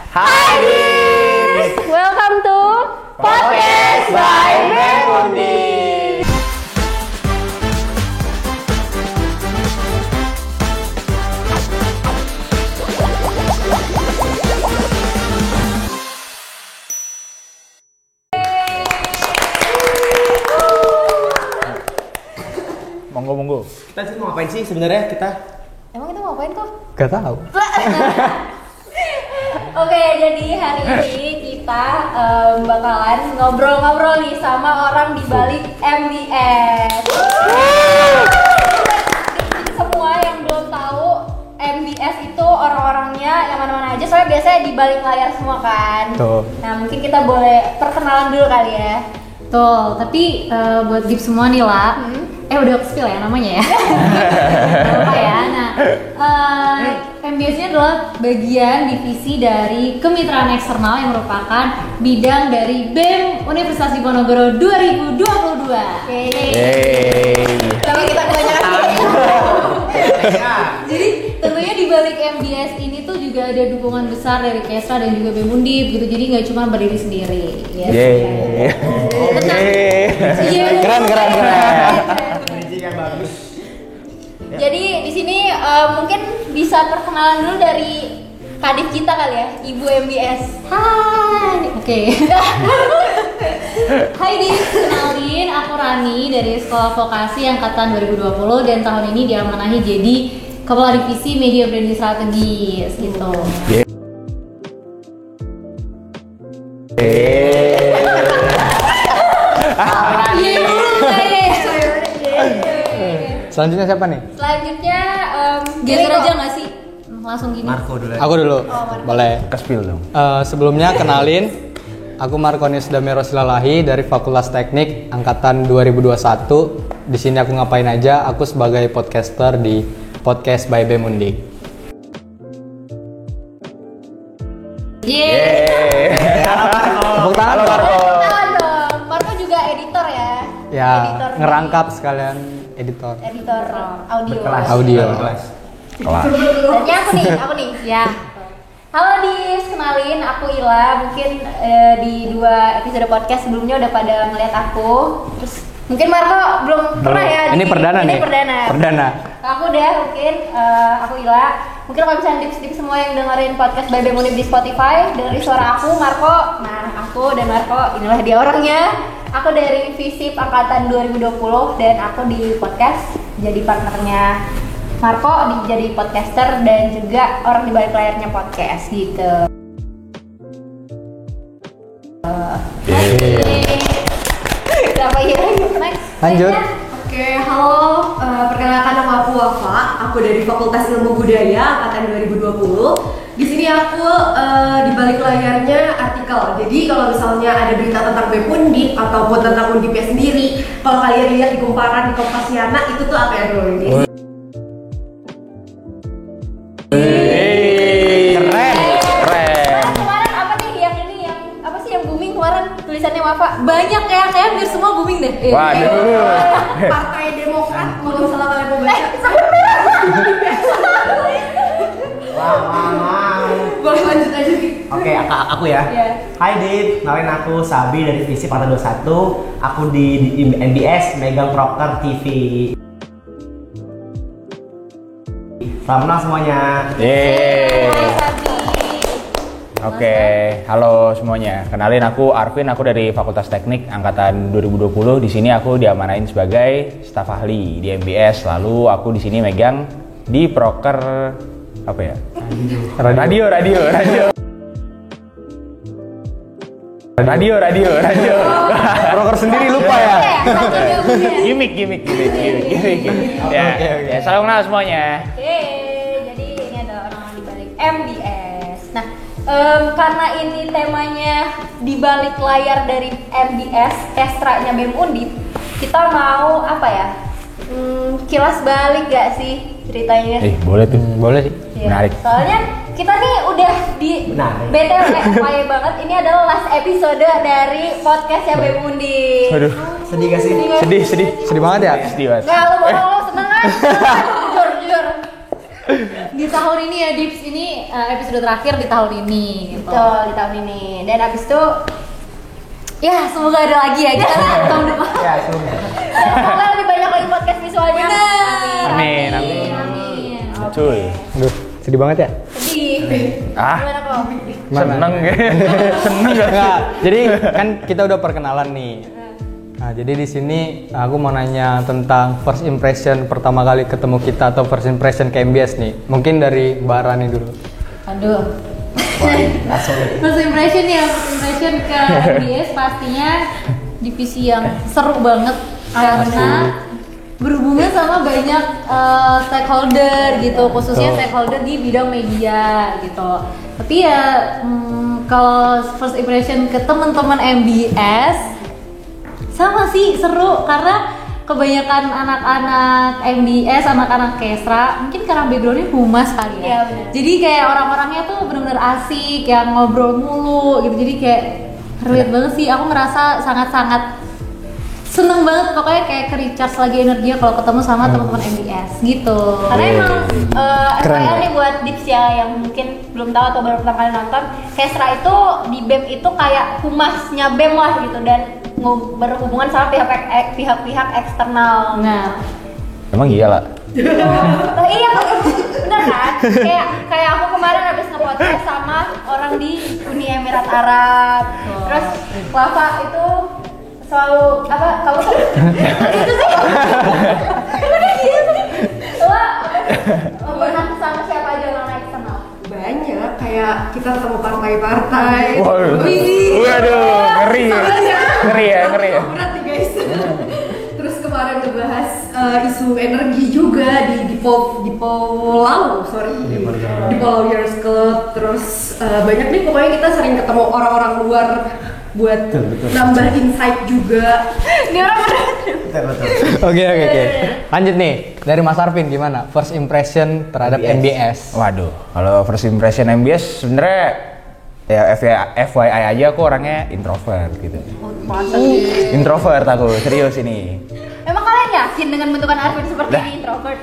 Hai Dis! Welcome to Podcast by BEM Undip. Monggo. Kita sih mau ngapain sih sebenarnya kita? Emang kita mau ngapain kok? Gak tahu. Oke, jadi hari ini kita bakalan ngobrol-ngobrol nih sama orang di balik MBS. Jadi semua yang belum tahu MBS itu orang-orangnya yang mana-mana aja, soalnya biasanya di balik layar semua kan. Tuh. Nah, mungkin kita boleh perkenalan dulu kali ya. Betul, tapi buat Gips semua nih lah, udah spill ya namanya ya. Gak apa ya. Nah, MBS ini adalah bagian divisi dari kemitraan eksternal yang merupakan bidang dari BEM Universitas Diponegoro 2022. Tapi kita kebanyakan. Jadi tentunya di balik MBS ini tuh juga ada dukungan besar dari Kesra dan juga BEM Undip gitu. Jadi nggak cuma berdiri sendiri. Yes. Keren. Yang bagus. Jadi di sini mungkin bisa perkenalan dulu dari Kadif kita kali ya, Ibu MBS. Hai. Oke. Hai Gips, kenalin aku Rani dari Sekolah Vokasi Angkatan 2020 dan tahun ini diamanahi jadi Kepala Divisi Media Branding Strategis gitu. Selanjutnya siapa nih? Selanjutnya Geser aja nggak sih? Langsung gini. Marco dulu. Aku dulu. Marco. Boleh. Ke-spill dong. Sebelumnya kenalin, aku Markonis Damero Silalahi dari Fakultas Teknik Angkatan 2021. Di sini aku ngapain aja? Aku sebagai podcaster di Podcast by BEM Undip. Tepuk tangan Marco. Tangan dong. Marco juga editor ya. Ya, Editor ngerangkap sekalian editor. editor audio. Berkelas. Audio. Berkelas. Selanjutnya aku nih. Ya. Halo Dis, kenalin aku Ila. Mungkin di 2 episode podcast sebelumnya udah pada ngeliat aku. Terus mungkin Marco belum pernah ya. Ini perdana nih. Perdana. Aku udah mungkin aku Ila. Mungkin kalau misalnya tips-tips semua yang dengerin podcast by BEM Undip di Spotify, dengerin suara aku, Marco. Nah, aku dan Marco inilah dia orangnya. Aku dari FISIP angkatan 2020 dan aku di podcast jadi partnernya Marco, jadi podcaster dan juga orang di balik layarnya podcast gitu. Siapa ya? Next. Lanjut. Oke, halo, perkenalkan nama aku Wafa, aku dari Fakultas Ilmu Budaya angkatan 2020. Di sini aku di balik layarnya artikel. Jadi kalau misalnya ada berita tentang BEM Undip ataupun tentang Undipnya sendiri, kalau kalian lihat di kumparan di Kompasiana itu tuh apa ya dulu ini? Kemarin apa nih yang ini yang apa sih yang booming kemarin tulisannya Wafa? Banyak ya, kayak hampir semua booming deh. Waduh. Partai Demokrat, kalau misalnya kalian mau baca. Boleh lanjut aja nih. Oke, aku ya. Iya. Hai Dit, kenalin aku Sabi dari FISIP angkatan 21. Aku di MBS megang Proker TV. Selamat kenal semuanya. Hai Sabi. Oke, halo semuanya. Kenalin aku Arvin, aku dari Fakultas Teknik Angkatan 2020. Di sini aku diamanain sebagai staf ahli di MBS. Lalu aku di sini megang di proker apa ya? Radio. Proker sendiri lupa ya. Gimik. Ya, salam kenal semuanya. Oke, jadi ini adalah orang di balik MBS. Nah, karena ini temanya di balik layar dari MBS, ekstranya BEM Undip, kita mau apa ya? Kilas balik gak sih ceritanya? Boleh tuh. Boleh sih. Iya. Menarik. Soalnya kita nih udah di Menarik. BTW FYI banget, ini adalah last episode dari podcastnya BEM Undip. Aduh. Sedih gak sih? Sedih nggak? Sedih banget ya? Sedih banget. Nggak, lo bohong, lo seneng kan? Jujur. Di tahun ini ya Dips, ini episode terakhir di tahun ini gitu. Betul, di tahun ini. Dan abis itu Ya semoga ada lagi ya kita tahun depan. Ya, semoga. semoga lebih banyak lagi podcast visualnya. Amin. Amin. Cuy. Aduh, sedih banget ya. Sedih. Ah. Gimana kok? Seneng seneng gak? Enggak, jadi kan kita udah perkenalan nih. Nah, jadi di sini aku mau nanya tentang first impression pertama kali ketemu kita atau first impression ke MBS nih. Mungkin dari Mbak Rani dulu. Aduh. First impression ke MBS pastinya divisi yang seru banget karena berhubungan sama banyak stakeholder gitu, khususnya stakeholder di bidang media gitu. Tapi ya kalau first impression ke teman-teman MBS sama sih seru karena kebanyakan anak-anak MBS, anak-anak Kesra mungkin karena backgroundnya humas kali ya. Iya, benar. Jadi kayak orang-orangnya tuh benar-benar asik, yang ngobrol mulu gitu. Jadi kayak relate banget sih. Aku ngerasa sangat-sangat seneng banget pokoknya kayak ke-recharge lagi energinya kalau ketemu sama teman-teman MBS gitu. Karena emang Keren FYI ya? nih buat Dips ya yang mungkin belum tahu atau baru pertama kali nonton, Kesra itu di BEM itu kayak humasnya BEM lah gitu dan berhubungan sama pihak-pihak eksternal. Nah, Emang iya lah. Oh, iya bener kan? Kayak aku kemarin habis nge-podcast sama orang di Uni Emirat Arab. Terus Wafa itu selalu apa? Kamu tuh gitu sih. Udah gitu sih. Wah, pernah sama siapa aja orang eksternal? Banyak kayak kita ketemu partai-partai. Waduh. Waduh, ngeri. Ngeri ya. Berat nih guys. Terus kemarin ngebahas isu energi juga di Pulau Years Club. Terus banyak nih pokoknya kita sering ketemu orang-orang luar buat nambah insight juga. Ini orang bener. Betul. Oke. Lanjut nih, dari Mas Arvin gimana? First impression terhadap MBS. Waduh, kalau first impression MBS sebenarnya ya FYI aja aku orangnya introvert gitu. Introvert aku, serius ini. Emang kalian yakin dengan bentukan Arvin seperti ini introvert?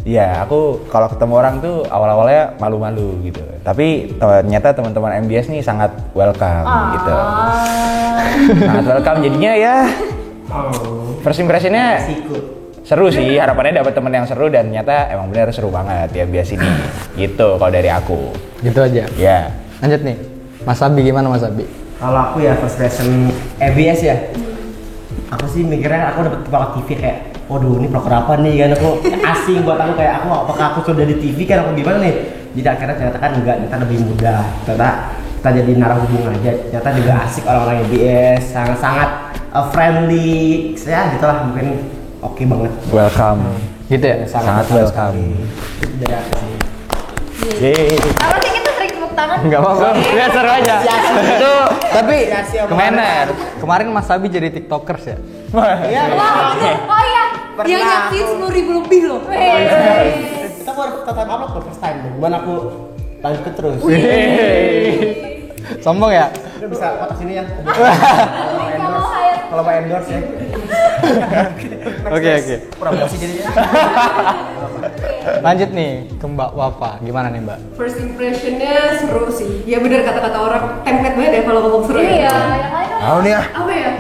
Iya, aku kalau ketemu orang tuh awal-awalnya malu-malu gitu. Tapi ternyata teman-teman MBS nih sangat welcome gitu. Sangat welcome jadinya ya. First impressionnya seru sih, harapannya dapat teman yang seru dan ternyata emang benar seru banget ya MBS ini. Gitu kalau dari aku. Gitu aja. Ya. Lanjut nih, Mas Abi gimana Mas Abi? Kalau aku ya first impression EBS ya. Aku sih mikirnya aku dapet banget TV kayak, waduh ini proker apa nih kan, aku asing buat aku kayak apakah aku sudah di TV kan aku gimana nih. Jadi akhirnya ternyata kan enggak, ternyata lebih mudah. Ternyata kita jadi narah hubungan aja. Ternyata juga asik orang-orang EBS, sangat friendly. Ya gitulah mungkin oke banget. Welcome. Gitu ya? Sangat welcome. Itu dari aku sih. Yeay. Apa sih kita sering tepuk tangan? Enggak apa-apa. Ya seru aja. Itu tapi kemarin Mas Abi jadi TikTokers ya? Iya. Wah, oh iya. dia nyaksiin 10.000 lebih loh. Kita baru total upload for first time. Bukan aku lanjut terus. Sombong ya? Udah bisa foto sini ya. Nggak mau hire. Kalau mau endorse ya. Oke. Promosi jadinya. Lanjut nih ke Mbak Wafa. Gimana nih Mbak? First impressionnya seru sih. Ya benar kata-kata orang, template banget ya kalau ngomong seru. Iya, Ya. yang lain dong. Tahu nih ya. Apa ya?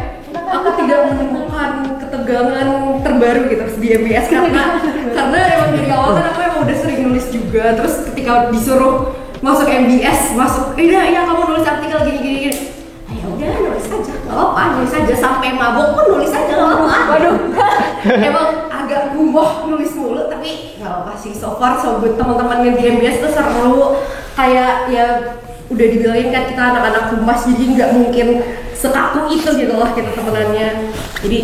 Aku tidak menemukan ketegangan terbaru gitu di MBS karena emang dari awal kan aku emang udah sering nulis juga. Terus ketika disuruh masuk MBS, iya kamu nulis artikel gini. Ya udah nulis aja, nggak apa-apa, nulis aja sampai mabok pun nulis aja nggak apa-apa. Waduh, emang agak gumoh nulis mulu tapi nggak apa-apa sih. So far buat teman-teman yang di MBS tuh seru, kayak ya udah dibilangin kan kita anak-anak humas jadi nggak mungkin sekaku itu gitu loh kita temenannya. Jadi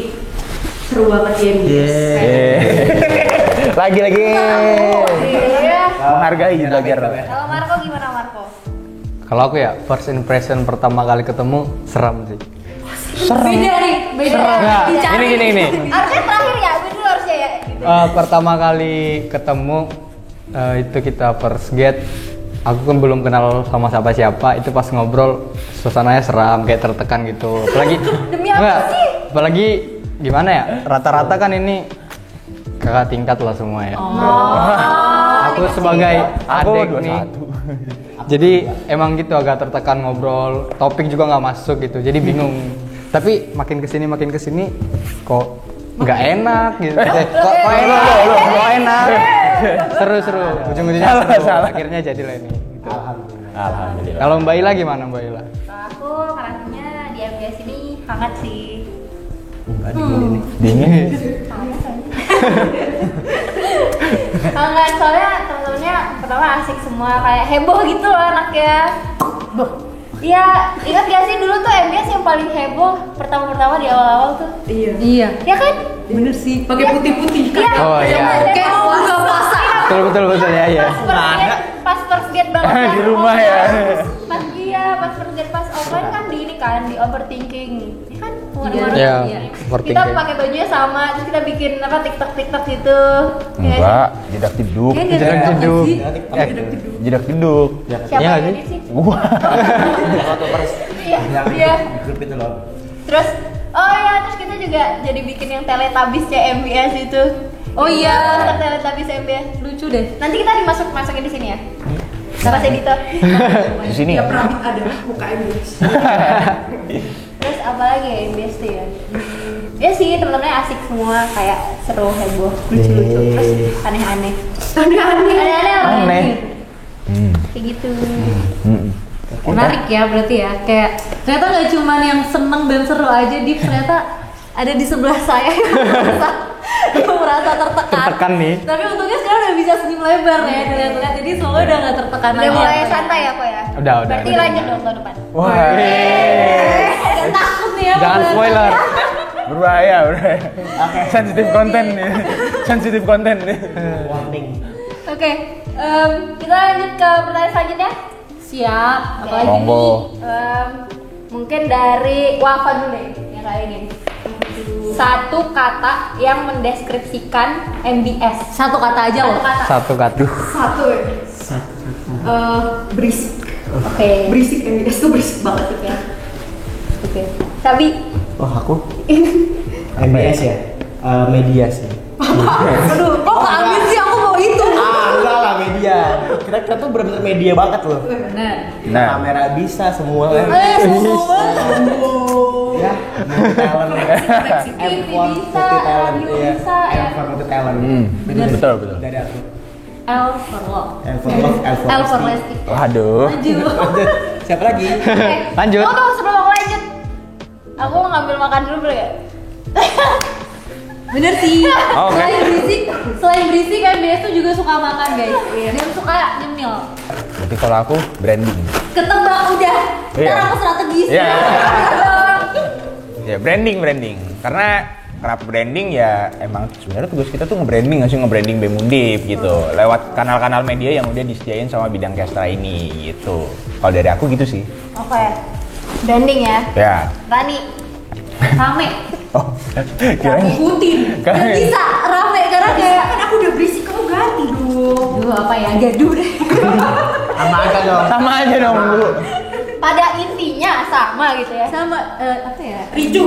seru banget di MBS. Lagi. Iya. Menghargai belajar. Kalau Marco gimana Marco? Kalau aku ya first impression pertama kali ketemu seram sih. Beda nih, beda. Nah, Dicari. ini. Harusnya terakhir ya, gue dulu harusnya ya. Gitu. Pertama kali ketemu itu kita first get. Aku kan belum kenal sama siapa, itu pas ngobrol suasananya seram, kayak tertekan gitu. Apalagi Demi apa enggak, sih? apalagi gimana ya? Rata-rata kan ini kakak tingkat lah semua ya. aku sebagai Aku adik nih. 21. Jadi emang gitu agak tertekan ngobrol, topik juga nggak masuk gitu. Jadi bingung. Tapi makin kesini kok nggak enak gitu. Kok enak. Seru. Ujung-ujungnya seru. Akhirnya jadilah ini. Gitu. Alhamdulillah. Kalau Mbak Ila gimana Mbak Ila? Aku ngerasanya di MBS ini hangat sih. Enggak dingin ini. Dingin. Hangat soalnya temen-temennya pertama asik semua, kayak heboh gitu loh anaknya. Iya, ingat gak sih dulu tuh MBS yang paling heboh pertama-pertama di awal-awal tuh? Iya. Ya kan? Bener sih, pakai putih-putih kan. Iya. Oh, iya. Kayak mau buka puasa. Betul ya. Pas first date banget Di rumah ya. Pas first date pas offline kan di ini kan di overthinking. Ya kan? Iya. Kita pakai bajunya sama, terus kita bikin apa TikTok gitu. Ya, Enggak, jedak jeduk. Kayaknya Jedak nggak jeduk. Jedak jeduk. Siapa Iya yang sih? ini sih? Gua. Waktu first Iya. yang Iya. di grup itu loh. Terus terus kita juga jadi bikin yang Teletubbies-nya MBS itu. Oh iya. Teletubbies MBS. Lucu deh. Nanti kita masukin di sini ya. Mas editor. Di sini ya. Ya pernah ada muka MBS. Terus apa lagi ya MBS tuh ya? Ya sih temen-temennya asik semua, kayak seru, heboh, lucu-lucu, terus aneh-aneh. Aneh-aneh apa Aneh. nih? Hmm. Kayak gitu. Menarik ya berarti ya. Kayak ternyata nggak cuman yang seneng dan seru aja, Dip, ternyata ada di sebelah saya yang merasa tertekan. nih. Tapi untungnya sekarang udah bisa senyum lebar ya dilihat-lihat. Jadi semuanya udah nggak tertekan Udah lagi. mulai santai ya kok ya? Udah. Berarti lanjut dong tahun depan. Wah. Agak takut nih ya. Jangan beneran. spoiler. Berbahaya. Sensitif konten nih. Sensitif konten nih. Warning. Oke, kita lanjut ke pertanyaan selanjutnya. Siap. Apalagi Monggo. Mungkin dari Wafa dulu deh, yang kayak gini. Satu kata yang mendeskripsikan MBS. satu kata aja loh. Satu kata. Satu ya. Berisik. Oke. Berisik MBS tuh berisik banget. Oke. Tapi Oh aku MBS ya. Media sih. aduh, Kok nggak ambil sih, aku mau itu. Enggak lah media. Kita tuh bener-bener media banget loh. Bener. Nah. Kamera bisa semua kan. semua banget. Ya, multi talent. TV bisa, radio bisa, ya. M4 multi talent. Betul. Dari aku. L for love. L for love, L for L for Lesti. Lesti. Waduh. Lanjut. Lanjut. Siapa lagi? Oke. Lanjut. Tunggu sebelum aku lanjut. Aku mau ngambil makan dulu boleh ya? Bener sih. Oke. Selain berisik MBS tuh juga suka makan guys. Dan suka nyemil. Berarti kalau aku branding. Ketebak udah. Ntar Iya. aku strategis. Iya. Ya branding. Karena kenapa branding ya emang sebenarnya tugas kita tuh nge-branding nggak sih, nge-branding Bemundip gitu. Lewat kanal-kanal media yang udah disediain sama bidang kestra ini gitu. Kalau dari aku gitu sih. Oke. Branding ya. Ya. Rani. Rame. Oh. Kirain. Ikutin. Gak bisa rame karena kayak Kan aku udah berisik, kamu ganti dong. Duh apa ya, gaduh deh. Sama aja dong. Sama aja dong Bu. Pada intinya sama gitu ya. Sama apa ya, Ricu.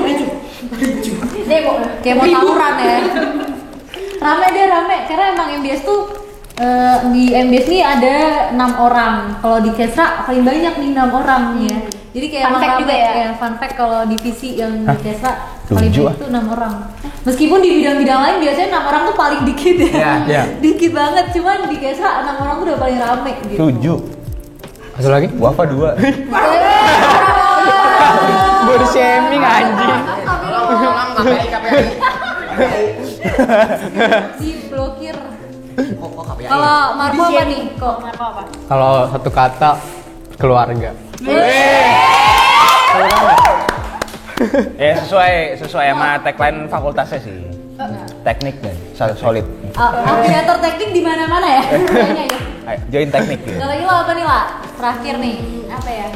Demo. kayak mau tawuran ya. Rame karena emang MBS tuh di MBS nih ada 6 orang. Kalau di Kesra paling banyak nih 6 orang ya. Jadi kayak Fun emang fact rame juga ya. Fun fact kalau divisi yang di Kesra paling 7 banyak tuh 6 orang. Meskipun di bidang-bidang lain biasanya 6 orang tuh paling dikit ya. Iya. Dikit banget, cuman di Kesra 6 orang tuh udah paling rame gitu. 7. Satu lagi. Wafa 2. Body shaming anjing. Diblokir. Kalau Marco apa nih? Kok Marco apa? Kalau satu kata keluarga. Ya sesuai sama tagline fakultasnya sih. Teknik dan solid. afiliator teknik di mana-mana ya? Kayaknya ya. Ayo, join teknik ya. Kalau Ila apa nih, La? Terakhir nih. Apa ya?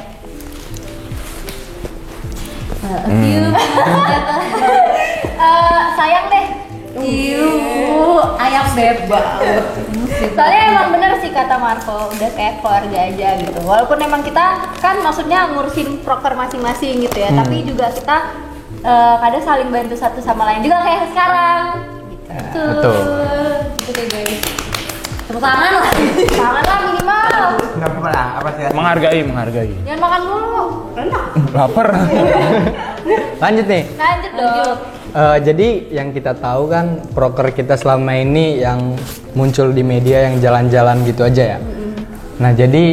Sayang deh. Ayam bebek. Soalnya emang bener sih kata Marco, udah kayak keluarga aja gitu. Walaupun emang kita kan maksudnya ngurusin proker masing-masing gitu ya, tapi juga kita kadang saling bantu satu sama lain juga kayak sekarang. Gitu. Betul. Gitu deh guys. Tepuk tangan lah. Tangan lah minimal. Kenapa lah? Apa sih? Menghargai. Jangan makan dulu. Enak. Lapar. Lanjut nih. Lanjut dong. Jadi yang kita tahu kan proker kita selama ini yang muncul di media yang jalan-jalan gitu aja ya. Nah jadi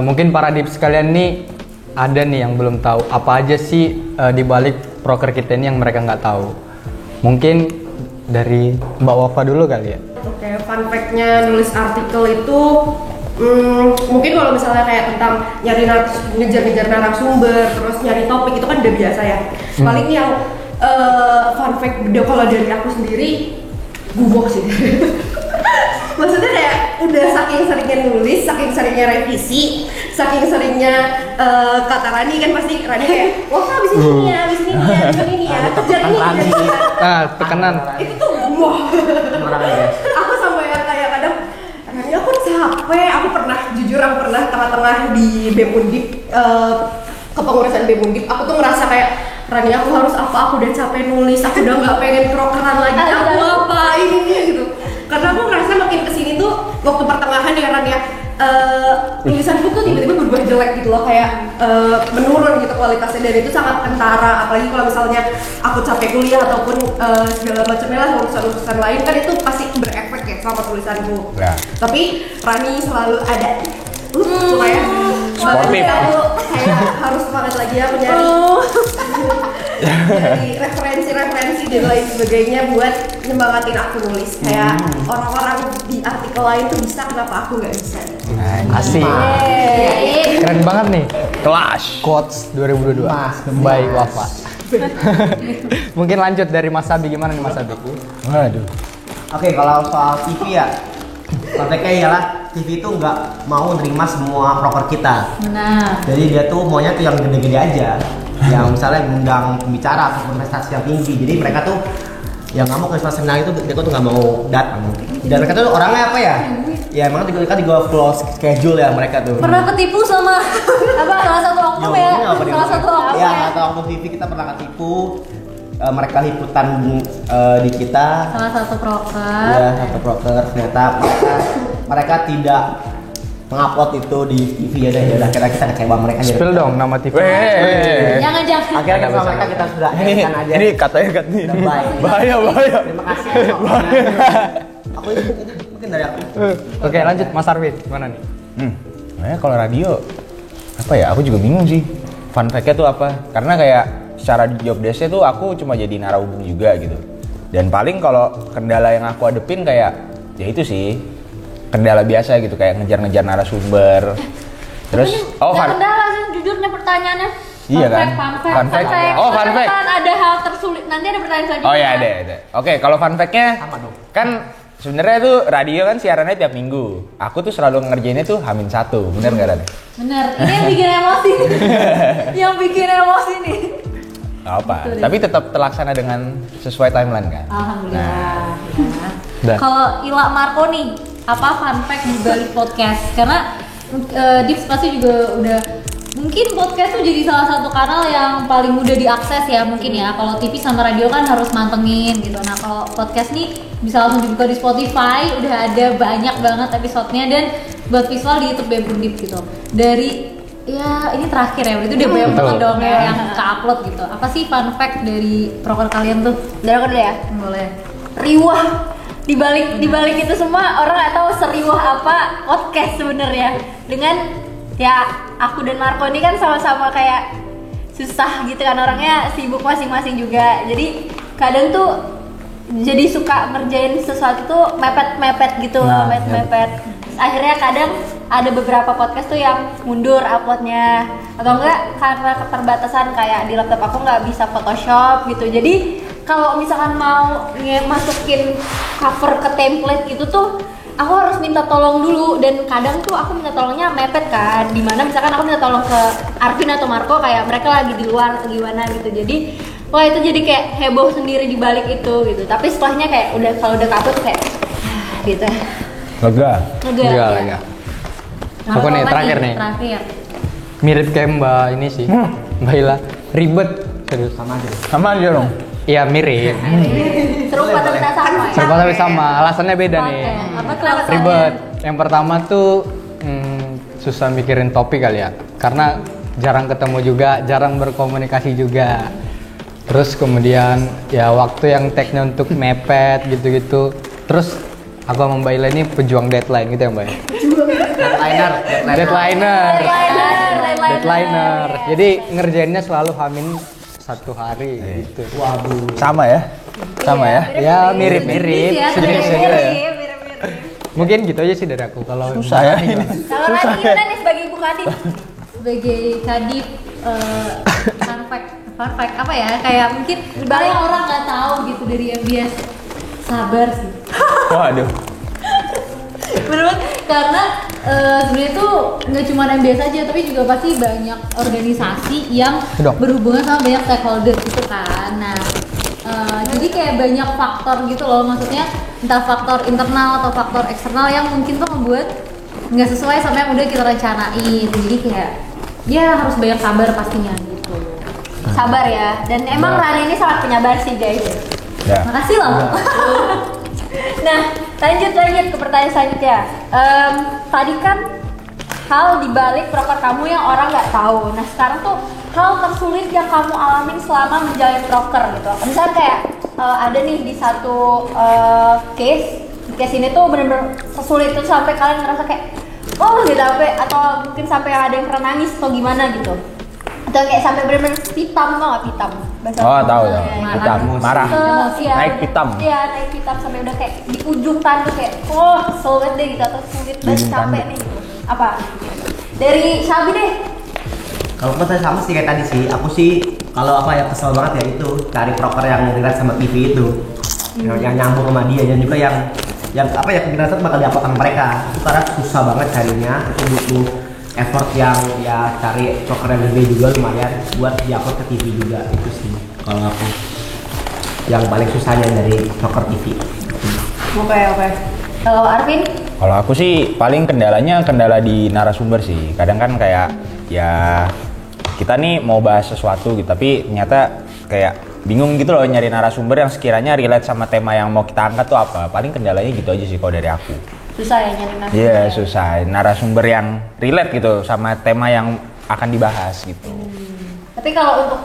mungkin para dips sekalian nih ada nih yang belum tahu apa aja sih di balik proker kita ini yang mereka nggak tahu. Mungkin dari Mbak Wafa dulu kali ya. Oke, fun fact-nya nulis artikel itu mungkin kalau misalnya kayak tentang ngejar-ngejar narasumber, terus nyari topik itu kan udah biasa ya. Paling yang fun fact kalau dari aku sendiri guboh sih. Maksudnya kayak udah saking seringnya nulis, saking seringnya revisi, saking seringnya kata Rani kan pasti Rani kayak wah abis ini nih ya, abis ini nih ya, abis ini nih ya, kejar ini, kejar ini. Nah, tekanan. Itu tuh wah. Aku sampai yang kayak kadang Rani aku capek, aku pernah jujur aku pernah tengah-tengah di BEM Undip kepengurusan BEM Undip, aku tuh ngerasa kayak Rani aku harus apa, aku udah capek nulis, aku udah nggak pengen prokeran lagi, aku apa ini gitu. Karena aku ngerasa makin kesini tuh waktu pertengahan ya Rani ya, tulisanku tuh tiba-tiba berubah jelek gitu loh, kayak menurun gitu kualitasnya, dan itu sangat kentara. Apalagi kalau misalnya aku capek kuliah ataupun segala macamnya lah urusan-urusan lain kan itu pasti berefek ya sama tulisanku. Ya. Tapi Rani selalu ada supaya Sportif. aku kayak harus semangat lagi ya mencari dari referensi dan lain sebagainya buat nyemangatin aku nulis. Kayak orang-orang di artikel lain tuh bisa, kenapa aku nggak bisa? Asik. Keren banget nih. Kelas. Quotes 2022. Baik Wafa. Mungkin lanjut dari Mas Abi, gimana nih Mas Abi? Waduh. Oke, kalau soal TV ya, konteksnya ialah TV itu nggak mau nerima semua proker kita. Benar. Jadi dia tuh maunya tuh yang gede-gede aja, yang misalnya mengundang pembicara atau prestasi yang tinggi. Jadi mereka tuh yang nggak mau ke senang itu, dia tuh nggak mau datang. Dan mereka tuh orangnya apa ya? Ya emang mereka juga flow schedule ya mereka tuh. Pernah ketipu sama apa salah satu oknum ya? Salah satu oknum ya. ya. Atau oknum TV kita pernah ketipu. Mereka liputan di kita. Salah satu proker. Ya, satu proker. Ternyata mereka tidak mengupload itu di TV ya udah akhirnya kita kecewa mereka. Spill dong nama TV. Jangan. Akhirnya sama mereka kita sudah kan aja. Ini katanya kat nih. Udah baik. Bahaya. Terima kasih. Aku itu mungkin dari aku. Oke, lanjut Mas Arwin, gimana nih? Nah, kalau radio apa ya? Aku juga bingung sih. Fun fact-nya tuh apa? Karena kayak secara job desk-nya tuh aku cuma jadi narahubung juga gitu. Dan paling kalau kendala yang aku hadepin kayak ya itu sih kendala biasa gitu, kayak ngejar-ngejar narasumber. Terus Kendala sih jujurnya pertanyaannya. Iya kan? Fun fact. Oh, fun fact. Kan ada hal tersulit. Nanti ada pertanyaan selanjutnya. Oh ya ada. Oke, kalau fun fact-nya kan sebenarnya tuh radio kan siarannya tiap minggu. Aku tuh selalu ngerjainnya tuh H-1, bener nggak Ran? Bener. Ini yang bikin emosi. Yang bikin emosi nih. Gak apa, tapi tetap terlaksana dengan sesuai timeline kan? Alhamdulillah. Dan- Kalau Ila Marco nih, apa fun fact di balik podcast? Karena Dips pasti juga udah mungkin podcast tuh jadi salah satu kanal yang paling mudah diakses ya mungkin ya. Kalau TV sama radio kan harus mantengin gitu. Nah kalau podcast nih bisa langsung dibuka di Spotify, udah ada banyak banget episodenya, dan buat visual di YouTube BEM Undip gitu. Dari ya ini terakhir ya, itu udah banyak banget dong ya yang ke-upload gitu. Apa sih fun fact dari proker kalian tuh? Dari aku dulu ya. Boleh. Riwah di balik itu semua orang nggak tahu seriwah apa podcast sebenarnya. Dengan ya aku dan Marco ini kan sama-sama kayak susah gitu kan, orangnya sibuk masing-masing juga. Jadi kadang tuh jadi suka ngerjain sesuatu tuh mepet-mepet gitu, mepet-mepet. Akhirnya kadang ada beberapa podcast tuh yang mundur uploadnya, atau enggak karena keterbatasan kayak di laptop aku nggak bisa Photoshop gitu. Jadi kalau misalkan mau masukin cover ke template gitu tuh aku harus minta tolong dulu, dan kadang tuh aku minta tolongnya mepet kan, dimana misalkan aku minta tolong ke Arvin atau Marco kayak mereka lagi di luar atau gimana gitu. Jadi wah itu jadi kayak heboh sendiri di balik itu gitu. Tapi setelahnya kayak udah kalau udah kaput kayak gitu. Lega. Lega. Aku nih terakhir nih. Terakhir. Mirip kayak Mbak ini sih. Mbak Ila, ribet serius. Sama aja. Sama aja dong. Iya mirip. Serupa tapi tak sama ya? Serupa tapi sama, alasannya beda nih. Oke. Apa tuh alasannya? Ribet. Yang pertama tuh susah mikirin topik kali ya, karena jarang ketemu juga, jarang berkomunikasi juga. Terus kemudian ya waktu yang tag-nya untuk mepet gitu-gitu. Terus aku sama Mbak Ila ini pejuang deadline gitu ya Mbak. Deadliner. Jadi ngerjainnya selalu hamin 1 hari gitu. Waduh. Sama ya? Sama ya? Ya mirip-mirip. Ya, Sedikit saja ya. Mirip-mirip. Mungkin gitu aja sih dari aku. Kalau Susah ya Mbak ini. gimana? Kalau Rani gimana nih sebagai ibu Kadif? Sebagai kadif fun fact apa ya, kayak mungkin banyak orang nggak tahu gitu dari MBS. Sabar sih. Waduh. Bener, karena sebenarnya tuh nggak cuma MBS aja, tapi juga pasti banyak organisasi yang Dok. berhubungan sama banyak stakeholder gitu kan. Nah, jadi kayak banyak faktor gitu loh, maksudnya entah faktor internal atau faktor eksternal yang mungkin tuh membuat nggak sesuai sama yang udah kita rencanain. Jadi kayak ya harus banyak sabar pastinya gitu. Sabar ya. Dan emang Rani ini sangat penyabar sih guys. Ya. Makasih loh. Nah, lanjut ke pertanyaan selanjutnya. Tadi kan hal dibalik proker kamu yang orang nggak tahu. Nah, sekarang tuh hal tersulit yang kamu alamin selama menjalani proker gitu. Misalnya kayak ada nih di satu case ini tuh bener-bener sesulit itu sampai kalian ngerasa kayak oh nggak dapet, atau mungkin sampai ada yang pernah nangis atau gimana gitu. Atau kayak sampai bener-bener pitam, tau gak pitam? Bahasa Oh tahu ya, tahu. ya. Pitam, marah. Iya, Naik pitam. Iya, naik pitam sampai udah kayak di ujung tanduk kayak oh sulit deh gitu atau sulit banget Ujung capek tanduk. nih gitu. Apa? Dari Sabi deh. Kalau aku saya sama sih kayak tadi sih. Aku sih kalau apa ya kesel banget ya itu cari proker yang relate sama TV itu. Yang nyambung sama dia dan juga yang apa ya kemungkinan bakal diupload sama mereka. Itu karena susah banget carinya. Itu butuh effort yang ya cari proker yang gede juga lumayan buat diupload ke TV juga. Itu sih kalau aku yang paling susahnya dari proker TV. Oke. Kalau Arvin? Kalau aku sih paling kendala di narasumber sih. Kadang kan kayak ya kita nih mau bahas sesuatu gitu, tapi ternyata kayak bingung gitu loh nyari narasumber yang sekiranya relate sama tema yang mau kita angkat tuh apa. Paling kendalanya gitu aja sih kalau dari aku. Susah ya nyari narasumber. Iya susah, narasumber yang relate gitu sama tema yang akan dibahas gitu. Tapi kalau untuk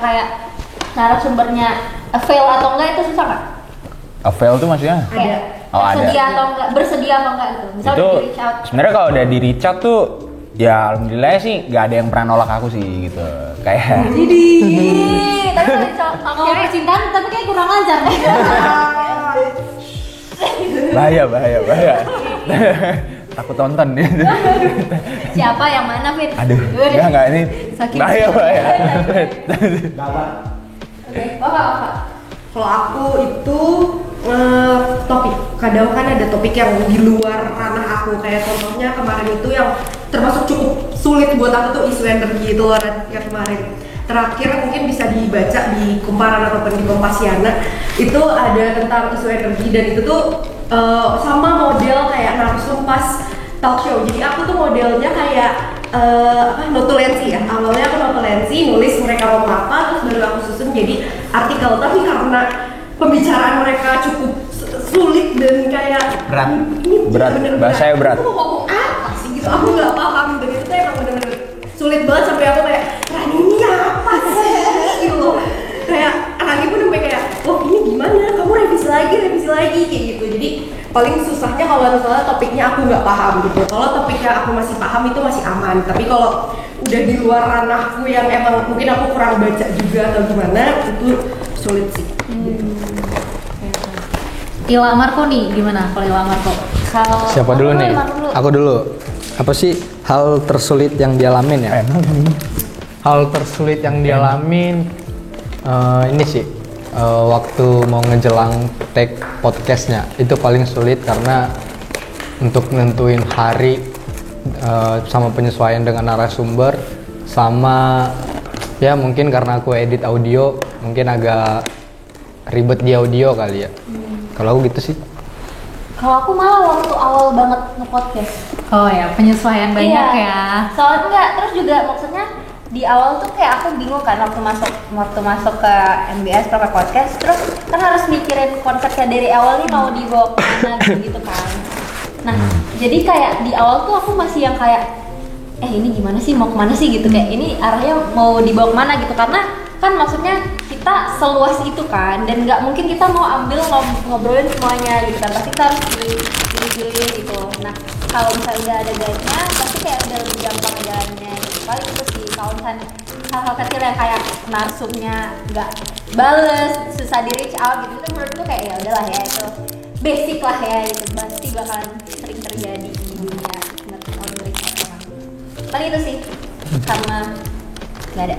kayak narasumbernya fail atau enggak itu susah nggak? Fail tuh maksudnya? Kayak Oh, ada. bersedia atau enggak, bersedia apa enggak gitu. Misalnya Itu di reach out. sebenarnya kalau udah di reach out tuh ya alhamdulillah sih nggak ada yang pernah nolak aku sih gitu. Kayak Ih, tapi kalau reach out Kalau percintaan tapi kayak kurang lancar nih. bahaya. Takut tonton nih. siapa yang mana Fit? Aduh, enggak ini Sakit. bahaya. Oke, apa? Kalau aku itu topik, kadang kan ada topik yang di luar ranah aku, kayak contohnya kemarin itu yang termasuk cukup sulit buat aku tuh isu energi itu yang kemarin. Terakhir mungkin bisa dibaca di Kumparan ataupun di Kompasiana, itu ada tentang isu energi dan itu tuh sama model kayak narsum pas talk show. Jadi aku tuh modelnya kayak notulensi ya. Awalnya aku notulensi, nulis mereka ngomong apa, terus baru aku susun jadi artikel. Tapi karena pembicaraan mereka cukup sulit dan kayak Berat. ini Berat, bener-bener bahasanya berat. aku ngomong apa sih gitu, aku nggak paham dan itu tuh emang bener-bener sulit banget sampai aku kayak Rani ini apa sih gitu loh. Kayak Rani pun sampai kayak oh ini gimana, kamu revisi lagi kayak gitu. Jadi paling susahnya kalau misalnya topiknya aku nggak paham gitu. Kalau topiknya aku masih paham itu masih aman, tapi kalau udah di luar ranahku yang emang mungkin aku kurang baca juga atau gimana, itu sulit sih. Ila Marco nih gimana kalau Ila Marco? Kalau Siapa dulu nih? Marco dulu. Aku dulu. Apa sih hal tersulit yang dialamin ya? Hal tersulit yang dialamin ini sih waktu mau ngejelang take podcastnya itu paling sulit karena untuk nentuin hari sama penyesuaian dengan narasumber sama ya mungkin karena aku edit audio mungkin agak ribet di audio kali ya. Kalau aku gitu sih. Kalau aku malah waktu awal banget nge-podcast. Oh ya, penyesuaian banyak Iya. ya. Soalnya enggak, terus juga maksudnya di awal tuh kayak aku bingung kan waktu masuk ke MBS Proker Podcast, terus kan harus mikirin konsepnya dari awal nih mau dibawa kemana gitu kan. Nah jadi kayak di awal tuh aku masih yang kayak ini gimana sih, mau kemana sih gitu, kayak ini arahnya mau dibawa kemana gitu, karena kan maksudnya kita seluas itu kan, dan nggak mungkin kita mau ambil ngobrolin semuanya gitu kan, pasti kita harus pilih gitu. Nah kalau misalnya udah ada guide-nya pasti kayak udah lebih gampang jalannya gitu. Paling itu sih kalau misalnya hal-hal kecil yang kayak narsumnya nggak bales, susah di reach out gitu, itu menurutku kayak ya udahlah ya, itu basic lah ya, itu pasti bakalan sering terjadi di dunia reach out orang. Paling itu sih, karena nggak ada.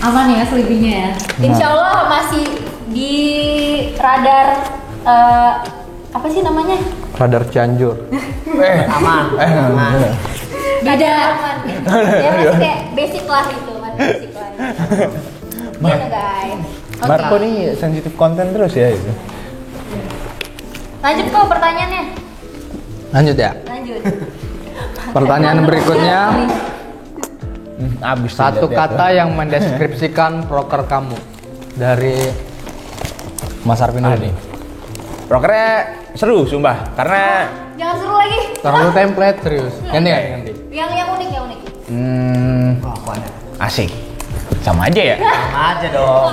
Aman ya selebihnya ya. Insya Allah masih di radar apa sih namanya? Radar Cianjur. Aman. Beda aman. Ya masih kayak basic lah itu, masih basic lah. Gitu guys. Oke. Marco nih sensitif konten terus ya itu. Lanjut kok pertanyaannya. Lanjut ya. Lanjut. Pertanyaan berikutnya. Abis Satu kata yang mendeskripsikan proker kamu. Dari Mas Arvin dulu nih. Prokernya seru sumpah karena Jangan seru lagi. Terlalu template serius. Ganti. Yang unik, yang unik. Wah, apa ya? asik. Sama aja ya. Sama aja dong.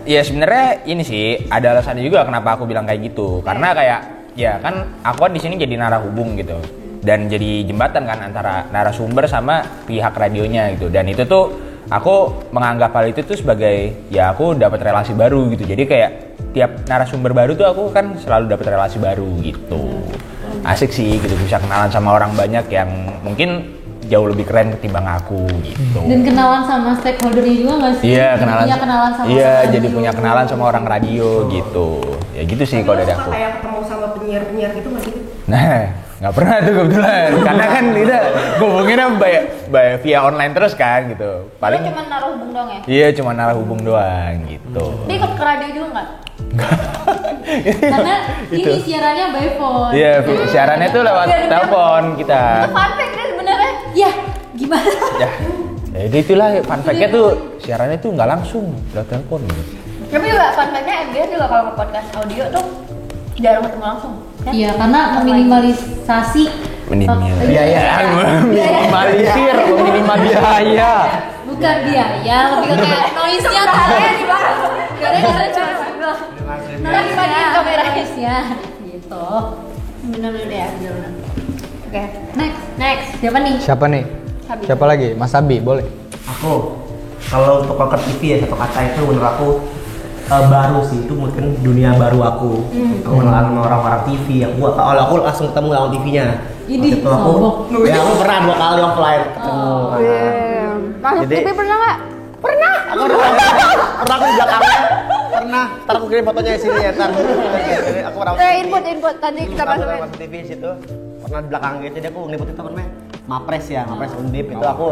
Sebenarnya ini sih ada alasannya juga kenapa aku bilang kayak gitu. Karena kayak ya kan aku kan di sini jadi narahubung gitu. Dan jadi jembatan kan antara narasumber sama pihak radionya gitu. Dan itu tuh aku menganggap hal itu tuh sebagai ya aku dapat relasi baru gitu. Jadi kayak tiap narasumber baru tuh aku kan selalu dapat relasi baru gitu. Asik sih gitu, bisa kenalan sama orang banyak yang mungkin jauh lebih keren ketimbang aku gitu. Dan kenalan sama stakeholdernya juga nggak sih? Iya, kenalan sama iya, orang jadi radio. punya kenalan sama orang radio gitu. Ya gitu sih kalau dari aku. Kayak ketemu sama penyiar-penyiar gitu nggak sih? Nah, nggak pernah tuh kebetulan. Karena kan kita ngomongnya via online terus kan gitu. Paling Paling cuma naruh hubung dong ya? iya cuma narahubung doang gitu. Dia ikut ke radio juga nggak? Karena Itu. ini siarannya by phone. Iya, siarannya tuh lewat telepon kita. Itu fun fact deh sebenarnya. Ya, gimana? Ya, jadi itulah fun fact-nya tuh siarannya tuh nggak langsung lewat telepon gitu. Tapi juga fun fact-nya MBS juga kalau podcast audio tuh jarang ketemu langsung. Kan? Iya, karena meminimalisasi Minimalisir, Biaya. bukan biaya, lebih ke kayak noise-nya Caranya di bawah. Gara-gara cuma Nah, dimatiin kameranya. ya, gitu. Bener-bener ya, bener-bener. Oke, Next. next. Siapa nih? Siapa nih? Sabi. Siapa lagi? Mas Abi, boleh. Aku kalau untuk Proker TV ya satu kata itu menurut aku baru sih, itu mungkin dunia baru aku. Kenalan sama orang-orang TV. Kalau aku langsung ketemu lawan TV-nya. Ini Waktu itu aku, sombong. ya aku pernah 2 kali offline ketemu. Masuk Jadi- TV pernah nggak? Pernah aku di belakangnya. Pernah. Ntar aku kirim fotonya di sini ya. Ntar aku pernah. Input tadi kita masukin. Masuk TV situ. Pernah di belakang gitu. Jadi aku ngeliputin temen namanya Mapres ya, Mapres Undip itu aku.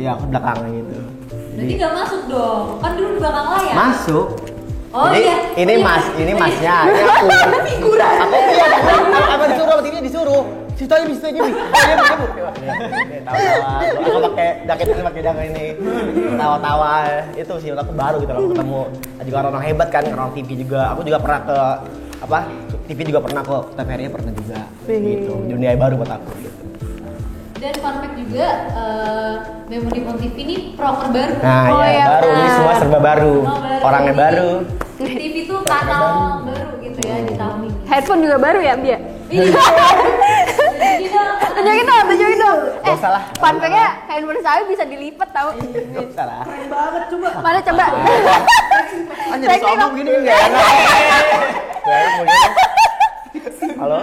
Iya aku di belakangnya gitu. Berarti nggak masuk dong, kan dulu di belakang layar. Masuk. Oh Jadi, iya. ini masnya, ini aku. Figuran. Aku iya, apa disuruh sama TV disuruh. Situ aja, situ aja. Tawa-tawa. Aku pakai jaket ini. Tawa-tawa. Itu sih menurut aku baru gitu loh ketemu juga orang hebat kan, orang TV juga. Aku juga pernah ke TV juga pernah kok, TVRI pernah juga. Gitu. Dunia baru buat aku gitu. Dan fun fact juga, Memori Phone TV ini proker baru. Nah, Oh, ya, iya, baru ini benar. semua serba baru. Orangnya Jadi, baru. TV itu kanal baru gitu ya di tahun ini. Headphone juga baru ya, Bia? Iya. Tunjukin dong. Gak usah lah. Fun fact-nya handphone saya bisa dilipat tau. Salah. Mana coba? Jadi sombong gini enggak enak. Halo?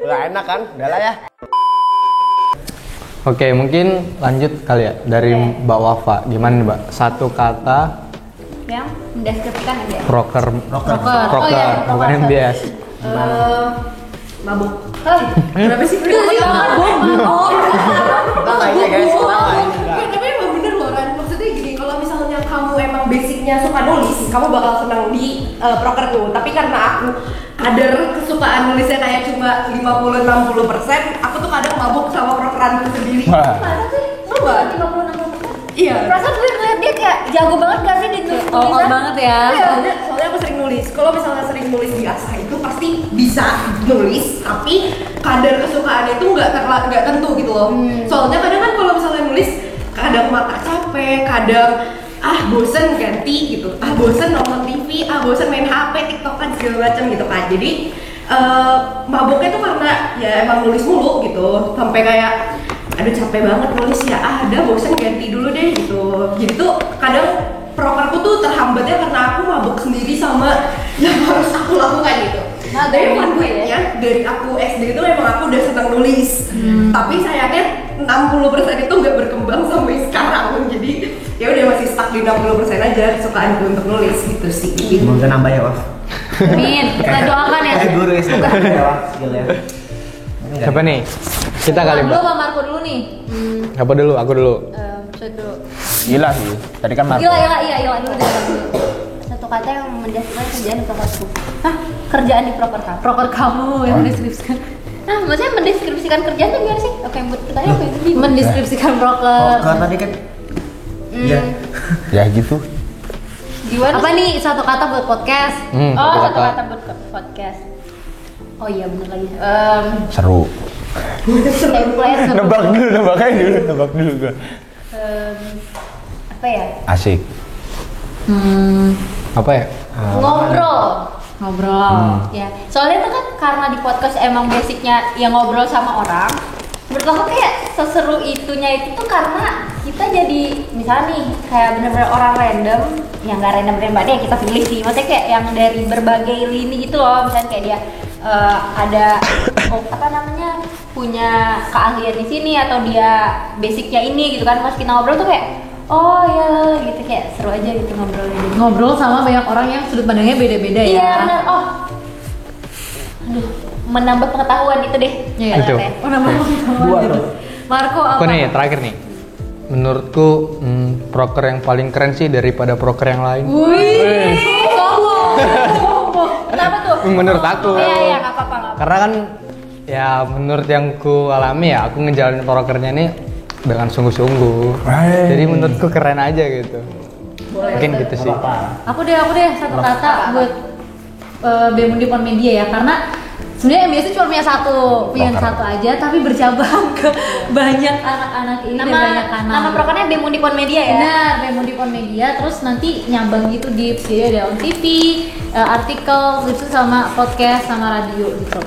Enggak enak kan? Udah lah ya. Oke, mungkin lanjut kali ya dari Mbak Wafa. Gimana nih, Mbak? Satu kata Yang mendeskripsikan ya? proker, Proker. proker, Oh, iya, bukan proker. MBS. Mabuk. Berapa sih? Itu sih oh. Kita ini guys, kita Tapi emang bener loh Ran, maksudnya gini, kalau misalnya kamu emang basicnya suka nulis, kamu bakal senang di proker tuh. Tapi karena aku kadar kesukaan nulisnya kayak cuma 50-60%, aku tuh kadang mabuk sama prokeran itu sendiri. Wah. Masa sih? Coba 50-60%. Iya. Perasaan gue ngeliat dia kayak jago banget gak sih di Oh banget ya. Iya, soalnya aku sering nulis. Kalau misalnya sering nulis di asah itu pasti bisa nulis, tapi kadar kesukaannya itu nggak tentu gitu loh. Soalnya kadang kan kalau misalnya nulis, kadang mata capek, kadang bosen ganti gitu, bosen nonton TV, bosen main HP, TikTokan segala macam gitu kan. Jadi maboknya tuh karena ya emang nulis mulu gitu, sampai kayak aduh capek banget nulis ya, ada bosen ganti dulu deh gitu. Jadi tuh kadang prokerku tuh terhambatnya karena aku mabuk sendiri sama yang harus aku lakukan gitu. Nah, dari dari gue ya. dari aku SD itu emang aku udah senang nulis, tapi sayangnya 60% itu nggak berkembang sampai sekarang. Jadi ya udah masih stuck di 60% aja kesukaanku untuk nulis gitu sih. Semoga nambah ya, Waf. Amin. Kita doakan ya. Kayak guru ya, semoga nambah ya, Waf, skillnya. Siapa nih? Kita kali Lu Mbak. sama Marco dulu nih. Siapa dulu? Aku dulu. Saya dulu. Gila sih. Tadi kan Marco. Iya dulu deh. Satu kata yang mendeskripsikan kerjaan di prokerku. Hah? Kerjaan di proker kamu? Proker kamu yang mendeskripsikan. Nah, maksudnya mendeskripsikan kerjaan tuh gimana sih? Oke, buat pertanyaan apa itu? Mendeskripsikan proker. Kalau tadi kan iya. Ya gitu. Gimana? Apa nih satu kata buat podcast? Oh, satu satu kata. kata buat podcast. Oh iya bener lagi. Seru. Template. Nebak dulu gua. Apa ya? Asik. Apa ya? Ngobrol. Ya. Soalnya itu kan karena di podcast emang basicnya ya ngobrol sama orang. Menurut aku kayak seseru itunya itu tuh karena kita jadi misalnya nih kayak bener-bener orang random yang nggak random banget ya kita pilih sih, maksudnya kayak yang dari berbagai lini gitu loh, misalnya kayak dia ada punya keahlian di sini atau dia basicnya ini gitu kan, pas kita ngobrol tuh kayak oh ya gitu, kayak seru aja gitu Ngobrol sama banyak orang yang sudut pandangnya beda-beda ya. Iya benar. Aduh, menambah pengetahuan itu deh. Iya. Itu. Oh, nama Dua tuh. Marco apa? Aku nih terakhir nih. Menurutku proker yang paling keren sih daripada proker yang lain. Wih, sombong. Kenapa tuh? Menurut aku. Iya, nggak apa-apa. Karena kan ya menurut yang ku alami ya, aku ngejalanin prokernya nih dengan sungguh-sungguh. Jadi menurutku keren aja gitu. Mungkin gitu sih. Aku deh satu kata buat Bemundi Pon Media ya, karena sebenarnya MBS itu cuma punya satu aja, tapi bercabang ke banyak anak-anak ini dan banyak kanal. Nama prokernya Bemundi Pon Media ya. Benar, Bemundi Pon Media, terus nanti nyambang gitu di jadi ada on TV, artikel, itu sama podcast sama radio gitu.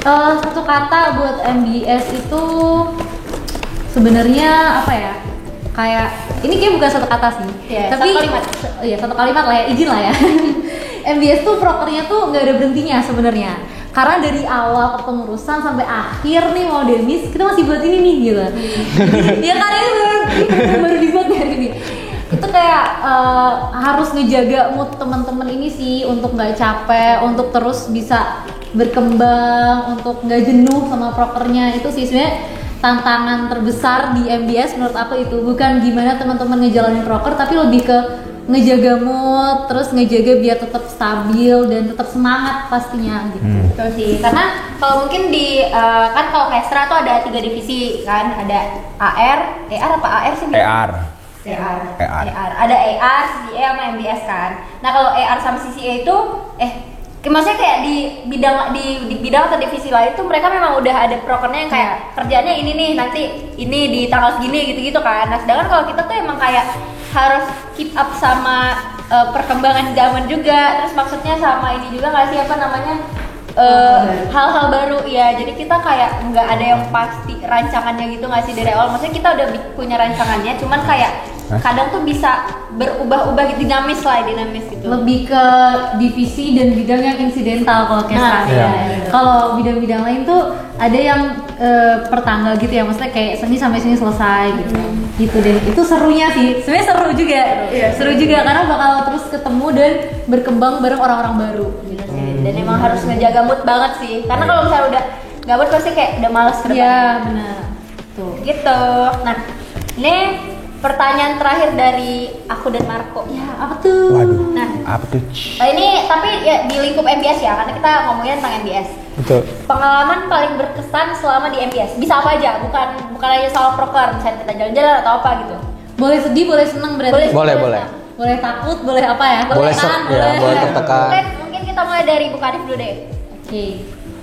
Satu kata buat MBS itu sebenarnya apa ya? Kayak ini kayak bukan satu kata sih, Iya, tapi satu kalimat. Iya, satu kalimat lah ya, izin lah ya. MBS tuh prokernya tuh nggak ada berhentinya sebenarnya. Karena dari awal kepengurusan sampai akhir nih mau demis kita masih buat ini nih gitu. Ya kan ini baru dibuat hari ini. Itu kayak harus ngejaga mood teman-teman ini sih untuk nggak capek, untuk terus bisa berkembang, untuk nggak jenuh sama prokernya. Itu sih sebenarnya tantangan terbesar di MBS menurut aku itu, bukan gimana teman-teman ngejalanin proker, tapi lebih ke ngejaga mood, terus ngejaga biar tetap stabil dan tetap semangat pastinya gitu. Betul sih, karena kalau mungkin di kan kalau Kestra tuh ada 3 divisi kan, ada AR apa AR sih? ER. ER. Ada AR, CCA sama MBS kan. Nah kalau AR sama CCA itu maksudnya kayak di bidang atau divisi lain itu mereka memang udah ada prokernya yang kayak kerjanya ini nih, nanti ini di tanggal segini gitu-gitu kan. Nah sedangkan kalau kita tuh emang kayak harus keep up sama perkembangan zaman juga, terus maksudnya sama ini juga nggak sih apa namanya hal-hal baru ya. Jadi kita kayak nggak ada yang pasti rancangannya gitu nggak sih dari awal. Maksudnya kita udah punya rancangannya, cuman kayak kadang tuh bisa berubah-ubah gitu, dinamis gitu. Lebih ke divisi dan bidang yang insidental kalau Kestra. Kalau bidang-bidang lain tuh ada yang per tanggal gitu ya, maksudnya kayak seni sampai sini selesai gitu. Gitu deh. Itu serunya sih. Sebenarnya seru juga. Seru juga karena bakal terus ketemu dan berkembang bareng orang-orang baru gitu sih. Dan emang harus ngejaga mood banget sih. Karena kalau misalnya udah nggak mood pasti kayak udah males ke depannya. Iya, benar. Tuh. Gitu. Nah, ini pertanyaan terakhir dari aku dan Marco. Ya, apa tuh? Waduh. Nah, Apa tuh? ini tapi ya di lingkup MBS ya, karena kita ngomongin tentang MBS. Betul. Pengalaman paling berkesan selama di MBS. Bisa apa aja, bukan aja soal proker, misalnya kita jalan-jalan atau apa gitu. Boleh sedih, boleh seneng berarti. Boleh, boleh. Boleh takut, boleh apa ya? Boleh kan? ya, boleh tertekan. Mungkin kita mulai dari Bu Kadif dulu deh. Oke.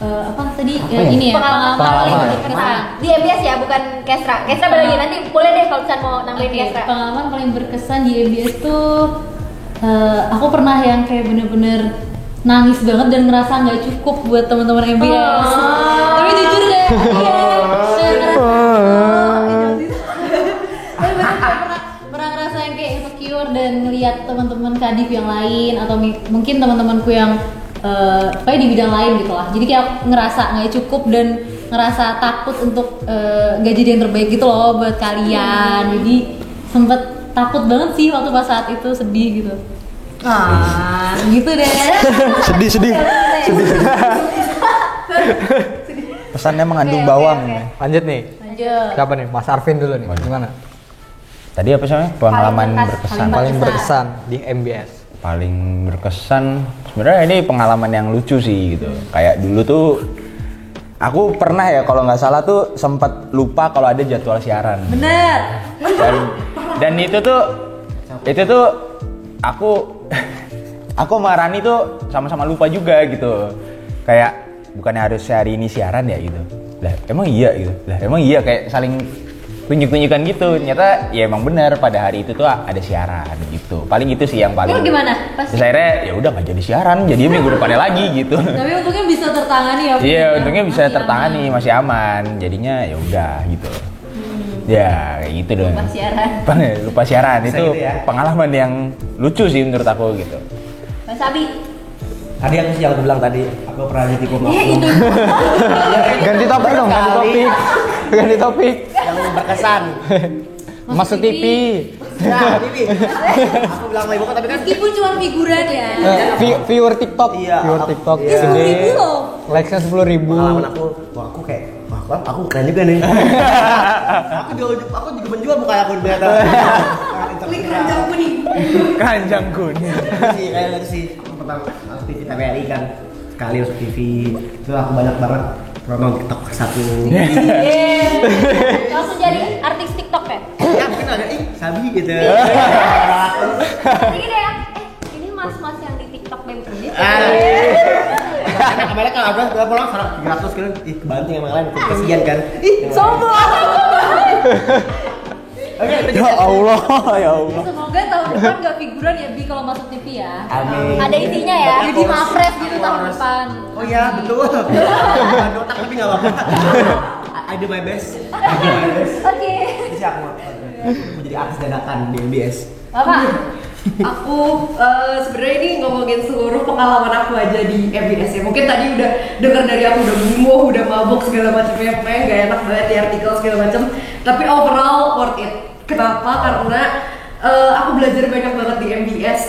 Apa tadi? ya? Ini ya, Pengalaman Pengalaman. paling berkesan. Di MBS ya, bukan Kestra. Kestra balik lagi, nanti boleh deh kalau misalnya mau nambahin Oke, Kestra. pengalaman paling berkesan di MBS tuh aku pernah yang kayak bener-bener nangis banget dan ngerasa nggak cukup buat teman-teman MBS. Tapi jujur deh, tapi bener pernah ngerasa yang kayak insecure dan ngelihat teman-teman kadif yang lain atau mungkin teman-temanku yang kayak di bidang lain gitu lah. Jadi kayak ngerasa nggak cukup dan ngerasa takut untuk gak jadi yang terbaik gitu loh buat kalian. Jadi sempet takut banget sih waktu pas saat itu, sedih gitu. Gitu deh. Sedih. Pesannya mengandung bawang. Lanjut nih. Lanjut. Siapa nih? Mas Arvin dulu nih. Gimana? Tadi apa sih namanya? Pengalaman berkesan. Paling berkesan di MBS. Paling berkesan sebenarnya ini pengalaman yang lucu sih gitu. Kayak dulu tuh aku pernah ya kalau nggak salah tuh sempat lupa kalau ada jadwal siaran. Bener. Dan itu tuh aku sama Rani tuh sama-sama lupa juga gitu. Kayak bukannya harus hari ini siaran ya gitu. Lah emang iya gitu. Lah emang iya kayak saling tunjuk-tunjukkan gitu. Ternyata ya emang benar pada hari itu tuh ada siaran gitu. Paling itu sih yang paling. Terus gimana? Terus akhirnya ya udah nggak jadi siaran, jadi minggu depannya lagi gitu. Tapi untungnya bisa tertangani ya. Iya, untungnya bisa Masih tertangani, aman. masih aman. Jadinya ya udah gitu. Ya kayak gitu dong. Lupa siaran. Lupa siaran Bisa itu gitu ya. pengalaman yang lucu sih menurut aku gitu. Mas Abi. Tadi aku sih yang aku bilang tadi, aku pernah ditipu sama Iya, oknum. itu. Ganti topik dong, ganti topik. Ganti topik. Yang berkesan. Masuk TV. Nah, TV. Aku bilang sama ibuku tapi kan Meskipun cuma figuran ya. Viewer TikTok. Iya, Viewer aku- TikTok iya. gede. 10.000 loh. Likes-nya 10.000. pengalaman aku kayak wah aku keren juga nih. aku juga menjual muka aku ternyata. Klik keranjang kuning. Keranjang kuning. Sih kayak gitu sih. Aku pernah masuk TV TVRI kan. Sekali masuk TV itu aku banyak banget promo TikTok satu. Langsung jadi artis TikTok ya? Ya mungkin ada Sabi gitu. Jadi kayak ini mas-mas yang di TikTok BEM Kredit. Karena kemarin kan aku pulang 300 kilo, kebanting sama yang lain, kesian kan. Sombong. Oke, Ya Allah, ya Allah. Semoga tahun depan gak figuran ya Bi kalau masuk TV ya. Amin. Ada isinya ya. Jadi mapres gitu tahun depan. Oh iya, betul. Bukan otak tapi nggak apa-apa. I do my best. Oke. Jadi aku mau jadi artis dadakan di MBS. Bapak. Aku sebenarnya ini ngomongin seluruh pengalaman aku aja di MBS ya. Mungkin tadi udah dengar dari aku udah gumoh, udah mabuk segala macamnya, pokoknya nggak enak banget di artikel segala macam. Tapi overall worth it. Kenapa? Karena aku belajar banyak banget di MBS.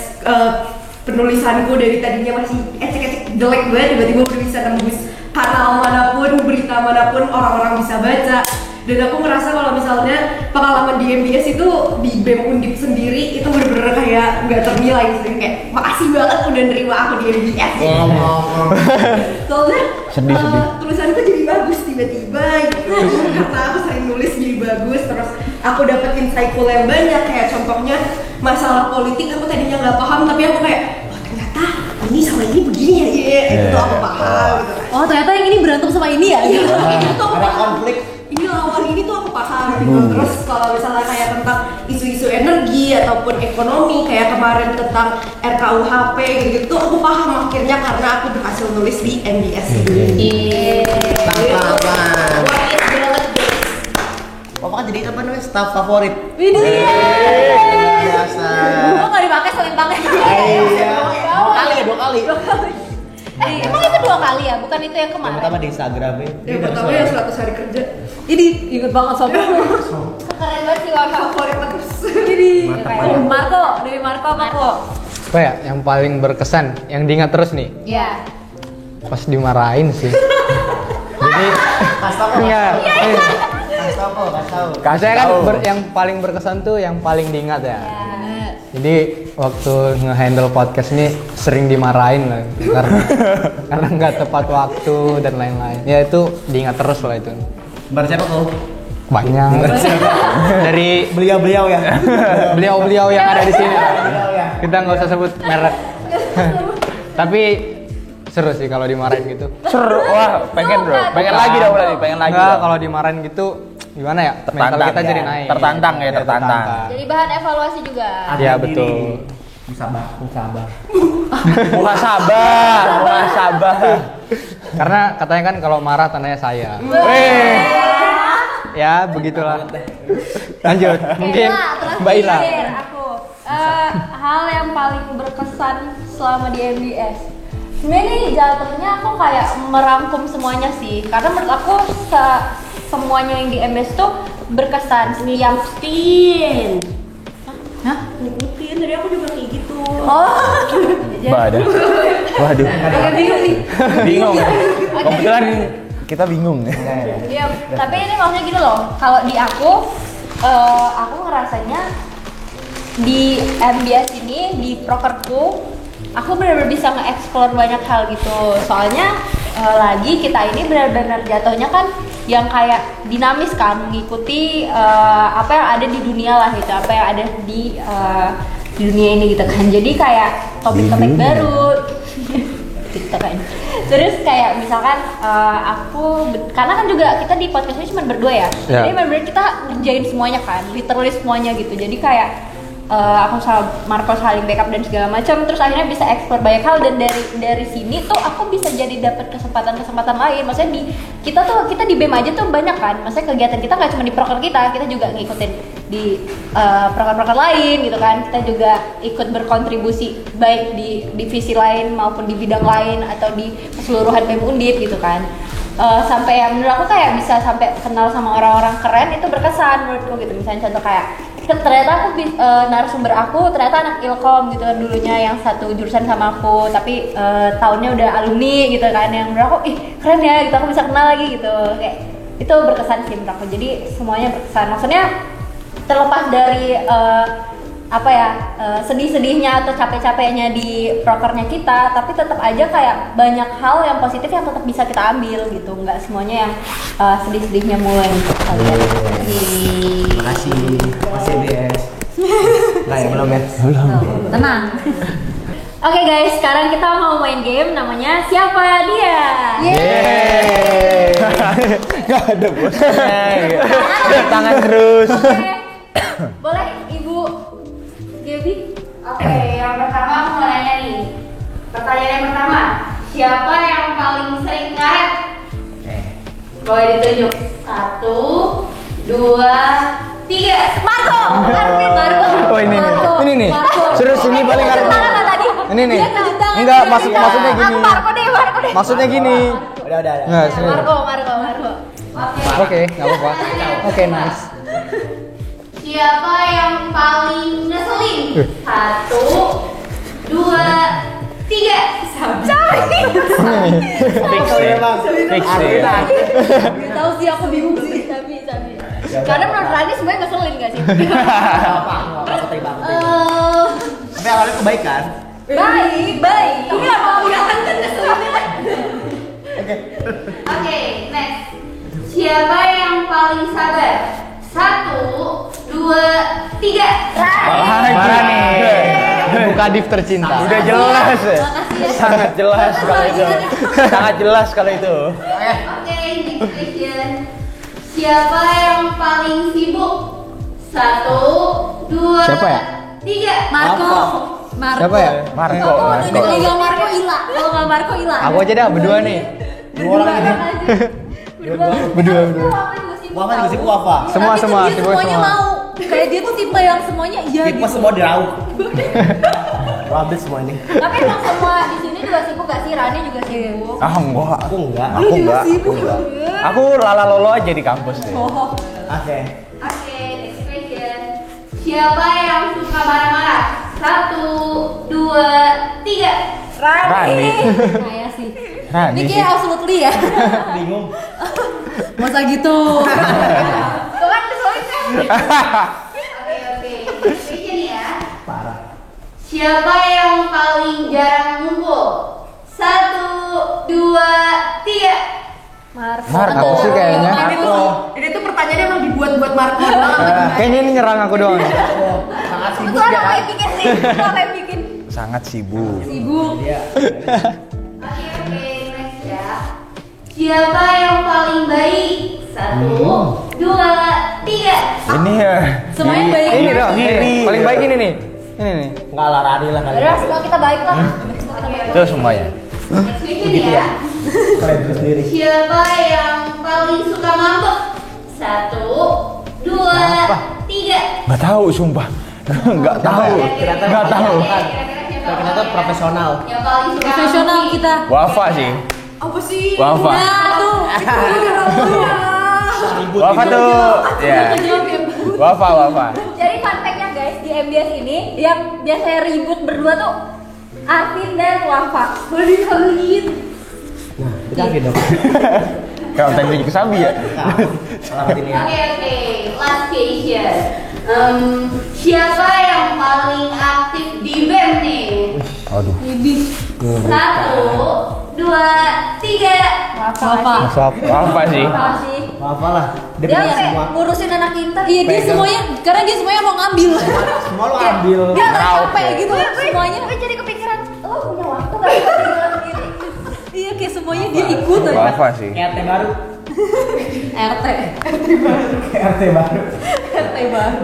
Penulisanku dari tadinya masih ecek-ecek jelek banget, tiba-tiba udah bisa nembus kanal manapun, berita manapun orang-orang bisa baca. Dan aku ngerasa kalau misalnya pengalaman di MBS itu di BEM Undip sendiri itu bener-bener kayak nggak ternilai sih, kayak makasih banget udah nerima aku di MBS. Soalnya Sedih. tulisanku jadi bagus tiba-tiba gitu. Karena aku sering nulis jadi bagus, terus aku dapet insight yang banyak, kayak contohnya masalah politik aku tadinya nggak paham tapi aku kayak wah ternyata ini sama ini begini ya, itu aku paham gitu. Oh ternyata yang ini berantem sama ini ya? Ini tuh aku Ada paham. konflik. Ini lawan ini tuh aku paham gitu. Terus kalau misalnya kayak tentang isu-isu energi ataupun ekonomi kayak kemarin tentang RKUHP gitu aku paham akhirnya karena aku berhasil nulis di MBS ini. Tangkapan. Worth it banget guys. Bapak kan jadi apa namanya staff favorit. Widih. Biasa. Kok gak dipakai selempangnya? Iya. Dua kali. Emang itu 2 kali ya? Bukan itu yang Yang kemarin? pertama di Instagram ya. Yang pertama yang 100 hari kerja. Ini inget banget sobat. Keren banget sih Waka. Favorit terus. Jadi Keren. Marco, dari Marco apa kok? Apa ya yang paling berkesan, yang diingat terus nih? Iya. Pas dimarahin sih. Jadi Kasih tau. enggak. Kasih tau. Saya kan yang paling berkesan tuh yang paling diingat ya. Jadi waktu nge-handle podcast ini sering dimarahin lah karena nggak tepat waktu dan lain-lain. Ya itu diingat terus lah itu. Bar siapa kau? Banyak. Dari Beliau-beliau ya. beliau-beliau yang ada di sini. Beliau ya. Kita nggak usah sebut merek. Tapi seru sih kalau dimarahin gitu. Seru, wah pengen bro, pengen lagi dong berarti, pengen lagi. Enggak, dong. kalau dimarahin gitu gimana ya? Mental Tertantang kita ya. jadi naik. Tertantang ya, tertantang. Jadi bahan evaluasi juga. Iya, betul. Musabah. Muhasabah. Karena katanya kan kalau marah tandanya saya. Ya, begitulah. Lanjut. Mungkin Mbak Ila. Aku hal yang paling berkesan selama di MBS. Sebenarnya nih jatuhnya aku kayak merangkum semuanya sih. Karena menurut aku semuanya yang di MBS tuh berkesan. Ngikutin. Hah? Ngikutin, dari aku juga kayak gitu. Waduh. Agak bingung nih. Bingung. Kebetulan kita bingung. Iya, tapi ini maksudnya gini loh. Kalau di aku ngerasanya di MBS ini, di prokerku, aku benar-benar bisa nge-explore banyak hal gitu. Soalnya lagi kita ini benar-benar jatuhnya kan yang kayak dinamis kan, mengikuti apa yang ada di dunia lah gitu, apa yang ada di dunia ini gitu kan. Jadi kayak topik-topik baru gitu kan. Terus kayak misalkan karena kan juga kita di podcast ini cuma berdua ya. Ya. Jadi benar-benar kita ngerjain semuanya kan, literally semuanya gitu. Jadi kayak aku sama Marco saling backup dan segala macam, terus akhirnya bisa explore banyak hal, dan dari sini tuh aku bisa jadi dapat kesempatan lain. Maksudnya kita di BEM aja tuh banyak kan, maksudnya kegiatan kita nggak cuma di proker kita juga ngikutin di proker-proker lain gitu kan. Kita juga ikut berkontribusi baik di divisi lain maupun di bidang lain atau di keseluruhan BEM Undip gitu kan. Sampai ya menurut aku kayak bisa sampai kenal sama orang-orang keren, itu berkesan menurutku gitu. Misalnya contoh kayak ternyata aku narasumber aku ternyata anak Ilkom gitu kan, dulunya yang satu jurusan sama aku, tapi tahunnya udah alumni gitu kan, yang menurut aku keren ya gitu, aku bisa kenal lagi gitu. Kayak itu berkesan sih menurut aku. Jadi semuanya berkesan, maksudnya terlepas dari sedih-sedihnya atau capek-capeknya di prokernya kita, tapi tetap aja kayak banyak hal yang positif yang tetap bisa kita ambil gitu, nggak semuanya yang sedih-sedihnya mulai gitu. Makasih BS. Nah, ya belum ya? Tenang. Oke guys, sekarang kita mau main game namanya Siapa Dia? Yeay. Gak ada bosnya. Tangan terus. Oke. Boleh Ibu Gaby? Oke, yang pertama aku mau nanya nih. Pertanyaan yang pertama, siapa yang paling sering ngaret? Boleh ditunjuk. 1, 2, 3. Marco! Oh, ini nih. Serius ini paling ngaret nih. Ini nih. Enggak, maksudnya gini. Marco deh. Maksudnya gini. Udah. Nah, serius. Marco. Oke, enggak apa-apa. Oke, nice. Siapa yang paling ngeselin? 1, 2, 3. Fix deh. Gak tau sih, aku bingung sih. Tapi. Karena menurut Rani semuanya ngeselin gak sih? Apa terima. Tapi awalnya kebaikan. Baik. Tapi apa kelihatan kan ngeselinnya? Oke, next. Siapa yang paling sabar? 1, 2, 3. Marah nih. Buka div tercinta. Udah jelas. Sangat jelas kalau itu. Sangat jelas kalau itu. Oke, next question. Siapa yang paling sibuk? 1, 2, Siapa ya? 3. Marco. Siapa ya? Marco. Kalau Marco Ila. Kalau nggak Marco Ila. Aku aja dah berdua nih. Dua orang ini. Berdua. Wafa juga sibuk Wafa. Semua Dia sibuk semuanya semua. mau. Kayak dia tuh tipe yang semuanya iya Tipe gitu. semua diraup. Wabit semua ini. Tapi emang semua di sini juga sibuk gak sih? Rani juga sibuk. Ah enggak. Aku enggak. Aku enggak. Aku lalalolo aja di kampus deh. Oke. Oke, next question. Siapa yang suka marah-marah? 1, 2, 3. Rani. Kayak sih. Rani Ini sih. kayak absolutely ya. Bingung. Masa gitu. Tuh kan kesulitan kan? Oke. Next question ya. Parah. Siapa yang paling jarang ngumpul? 1, 2, 3. Marco sih kayaknya. Ini tuh pertanyaannya emang dibuat buat Marco doang. Kayaknya ini nyerang aku doang. Sangat Itu sibuk apa ya kan? yang bikin sih? Itu apa yang bikin? Sangat sibuk. Sibuk. Iya. Oke, next ya. Siapa yang paling baik? 1, 2, 3. Ini ya. Semuanya baik. Ini dong. Ngiri. Paling baik ini nih. Ini nih. Enggak lah Rani lah kali. Udah, semua kita baik lah. Itu semuanya. Next question Begitu ya. ya. Kalian terus sendiri. Siapa yang paling suka ngambek? 1, 2, 3. Nggak tahu sumpah. Nggak tahu. Nggak tahu. Kira-kira siapa? Ternyata profesional. Yang paling suka Profesional ngambek? kita. Wafa sih. Apa sih? Wafa. Nah, tuh. Wafa tuh. Ya. Wafa. Jadi fun fact-nya guys, di MBS ini yang biasanya ribut berdua tuh Arvin dan Wafa. Boleh kalian. Nah, kita lagi dong. Kalau tadi ke Sabi ya. Selamat ini ya. Oke, last question. Siapa yang paling aktif di BEM nih? Aduh. 1, 2, 3. Wafa. Wafa sih. Wafa sih. Apa lah. Dia Dia punya sampai semua. ngurusin anak kita. Iya, dia Pegang. semuanya karena dia semuanya mau ngambil. Semua lo ambil. Dia nggak Raup capek ya. gitu semuanya. Gue jadi kepikiran, lo punya waktu gak sih buat diri lo sendiri? Iya, kayak semuanya dia ikut aja. Wafa sih. Kayak RT baru. RT. Kayak RT baru. RT baru.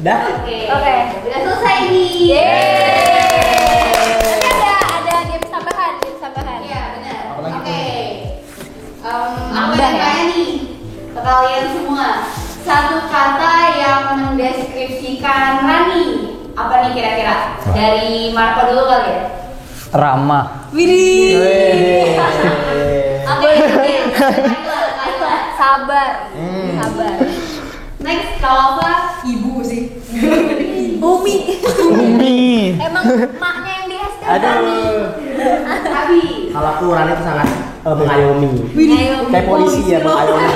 Dah. Oke, udah selesai nih. Yeay. Tapi ada game tambahan. Iya benar. Oke. Aku Nambah ada ya? tanya nih ke kalian semua. Satu kata yang mendeskripsikan Rani. Apa nih kira-kira? Dari Marco dulu kali ya. Ramah. Widih. Oke. Laila. Sabar. Sabar. Next kalau apa? Ibu sih. Umi. Umi. Emang maknya yang di SD. Aduh. Abi. Kalau aku Rani itu sangat mengayomi. Ayo. Kayak polisi ya mengayomi.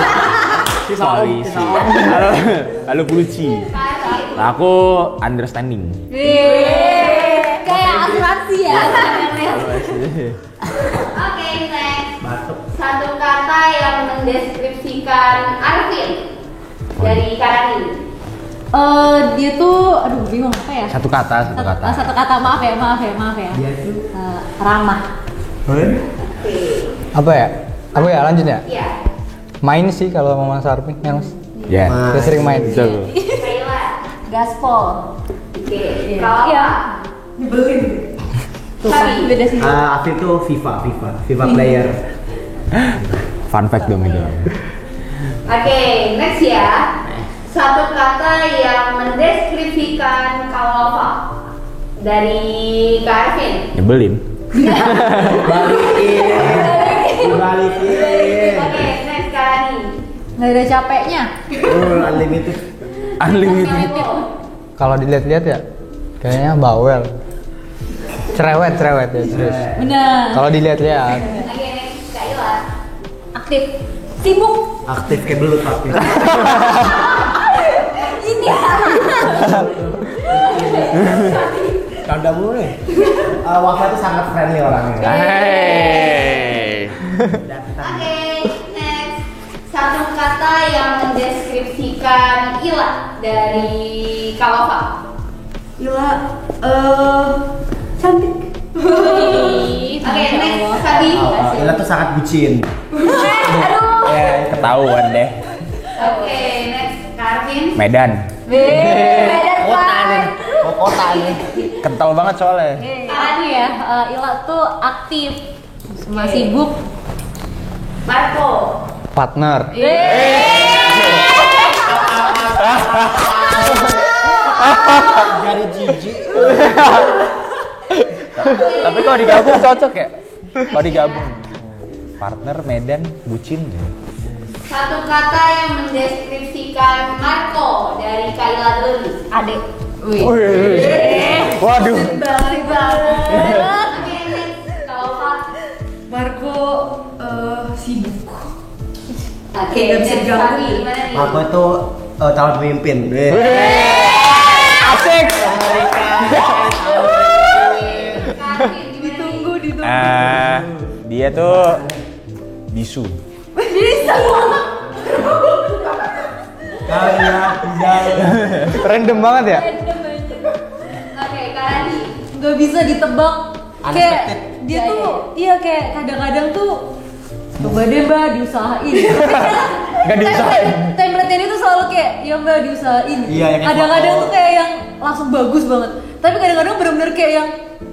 Polisi. Halo polisi. Nah, aku understanding. Kayak asuransi ya. Oke, next. Batuk. Satu kata yang mendeskripsikan Arvin dari Karani. Dia tuh, aduh bingung apa ya? Satu kata. Satu kata, maaf ya. Dia tuh. Ramah. Oke. Apa ya? Aku ya lanjut ya. Iya. Main sih kalau sama Mas Arvin, ya Mas. Ya. Dia sering main. Betul. Kaila. Gaspol. Oke. Kalau Iya. Nyebelin. Tuh kan, beda sih. Afif tuh FIFA player. Fun fact dong itu. Oke, next ya. Satu kata yang mendeskripsikan Kalova dari Kak Arvin. Nyebelin. Balikin. Oke, next Karani. Nggak ada capeknya. Unlimited. Unlimited. Kalau dilihat-lihat ya, kayaknya bawel. Cerewet ya serius. Benar. Kalau dilihat-lihat, Oke, next Kak Ila. Aktif. Sibuk. Aktif kayak belut tapi. Ini. Canda mulu nih. Wafa tuh sangat friendly orangnya. Hey. Oke, next. Satu kata yang mendeskripsikan Ila dari Kalova. Ila, cantik. Oke, next Sabi. Ila tuh sangat bucin. Aduh. Ya, Ketahuan deh. Oke, next Karvin. Medan. Medan kota nih. Pride. Kota nih. Kental banget soalnya. Karena ya, Ila tuh aktif. Semua sibuk. Marco. partner. Jadi jijik. Tapi kalau digabung cocok ya? Kalau digabung. Partner, Medan, bucin. Satu kata yang mendeskripsikan Marco dari Kaila dulu. Adek. Waduh. Balik banget. Oke, next. Kalau Pak. Marco sibuk. Oke, Nggak bisa next digabung. Sabi. Gimana nih? Aku itu calon pemimpin. Asik. Karvin, gimana nih? Dia tuh bisu. Random banget ya? Oke, Kak Rani. Nggak bisa ditebak. Kayak Unexpected. dia tuh, iya kayak kadang-kadang tuh coba deh mbak diusahain. Nggak diusahain. Template-nya itu selalu kayak ya mbak diusahain. Iya, yang Kadang-kadang foto. tuh kayak yang langsung bagus banget. Tapi kadang-kadang bener-bener kayak yang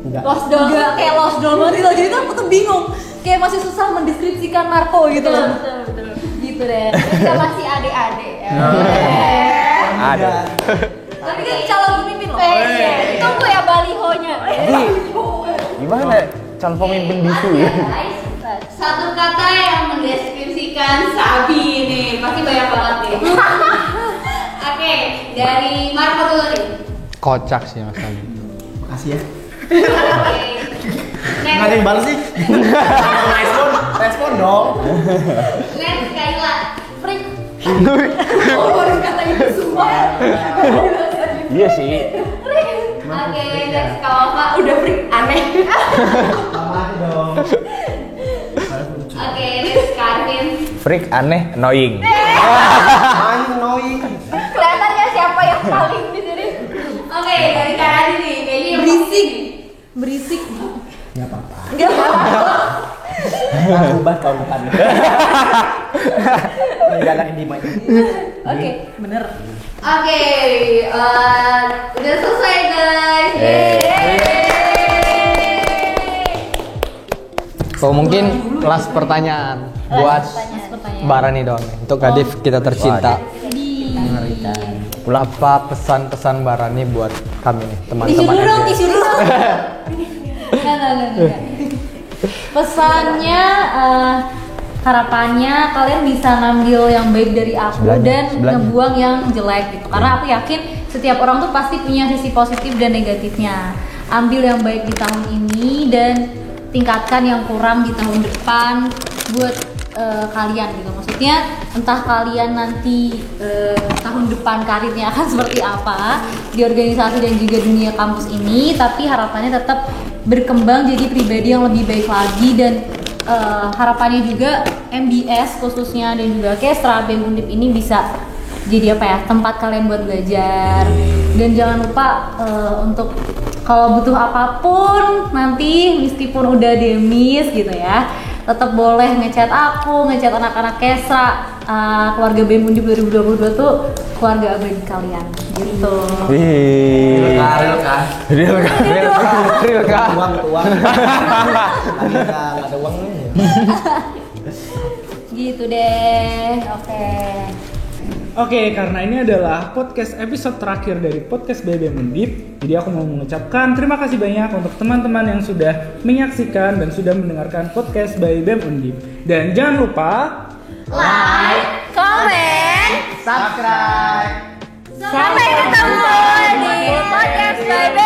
Enggak. lost doll, kayak lost doll banget gitu. Jadi tuh aku tuh bingung. Kayak masih susah mendeskripsikan Marco gitu loh. Betul. Gitu deh. Kita masih adik-adik ya. Ada. Tapi kan calon pemimpin loh. Tunggu ya balihonya. Gimana calon pemimpin bisu ya? Guys, satu kata yang mendeskripsikan Sabi ini pasti banyak banget nih. Oke, dari Marco dulu nih. Kocak sih Mas Abi. Makasih ya. Oke. Nggak ada yang balas sih. Respon dong. Next Kaila. Freak. Baru kata itu semua. Iya sih. Oke, next Kawafa. Udah freak aneh. Sama aja dong. Oke, next Karvin. Freak, aneh, annoying. Annoying. Kelihatan ya siapa yang paling di sini. Oke, dari Kak Rani nih, kayaknya yang Berisik. Nggak apa-apa. Enggak apa-apa. Kita ubah tahun depan. Nggak ada yang dimai. Oke, bener. Oke, udah selesai guys. Oh mungkin last pertanyaan buat Mbak Rani doang nih. Untuk Kadif kita tercinta. Apa pesan-pesan Mbak Rani buat kami nih teman-teman MBS? Tisu dulu. Enggak. Pesannya, harapannya kalian bisa ngambil yang baik dari aku dan ngebuang yang jelek gitu. Karena aku yakin setiap orang tuh pasti punya sisi positif dan negatifnya. Ambil yang baik di tahun ini dan tingkatkan yang kurang di tahun depan buat kalian gitu. Maksudnya entah kalian nanti tahun depan karirnya akan seperti apa di organisasi dan juga dunia kampus ini, tapi harapannya tetap berkembang jadi pribadi yang lebih baik lagi dan harapannya juga MBS khususnya dan juga Kestra BEM Undip ini bisa jadi apa ya, tempat kalian buat belajar. Dan jangan lupa untuk kalau butuh apapun nanti meskipun udah demis gitu ya, tetap boleh ngechat aku, ngechat anak-anak Kestra. Keluarga BEM Undip 2022 tuh keluarga abadi kalian gitu. Real kah? Uang. Uang. Ada uangnya. Gitu deh. Oke, karena ini adalah podcast episode terakhir dari podcast BEM Undip, jadi aku mau mengucapkan terima kasih banyak untuk teman-teman yang sudah menyaksikan dan sudah mendengarkan podcast by BEM Undip. Dan jangan lupa Like, comment, Subscribe. sampai ketemu di podcast by BEM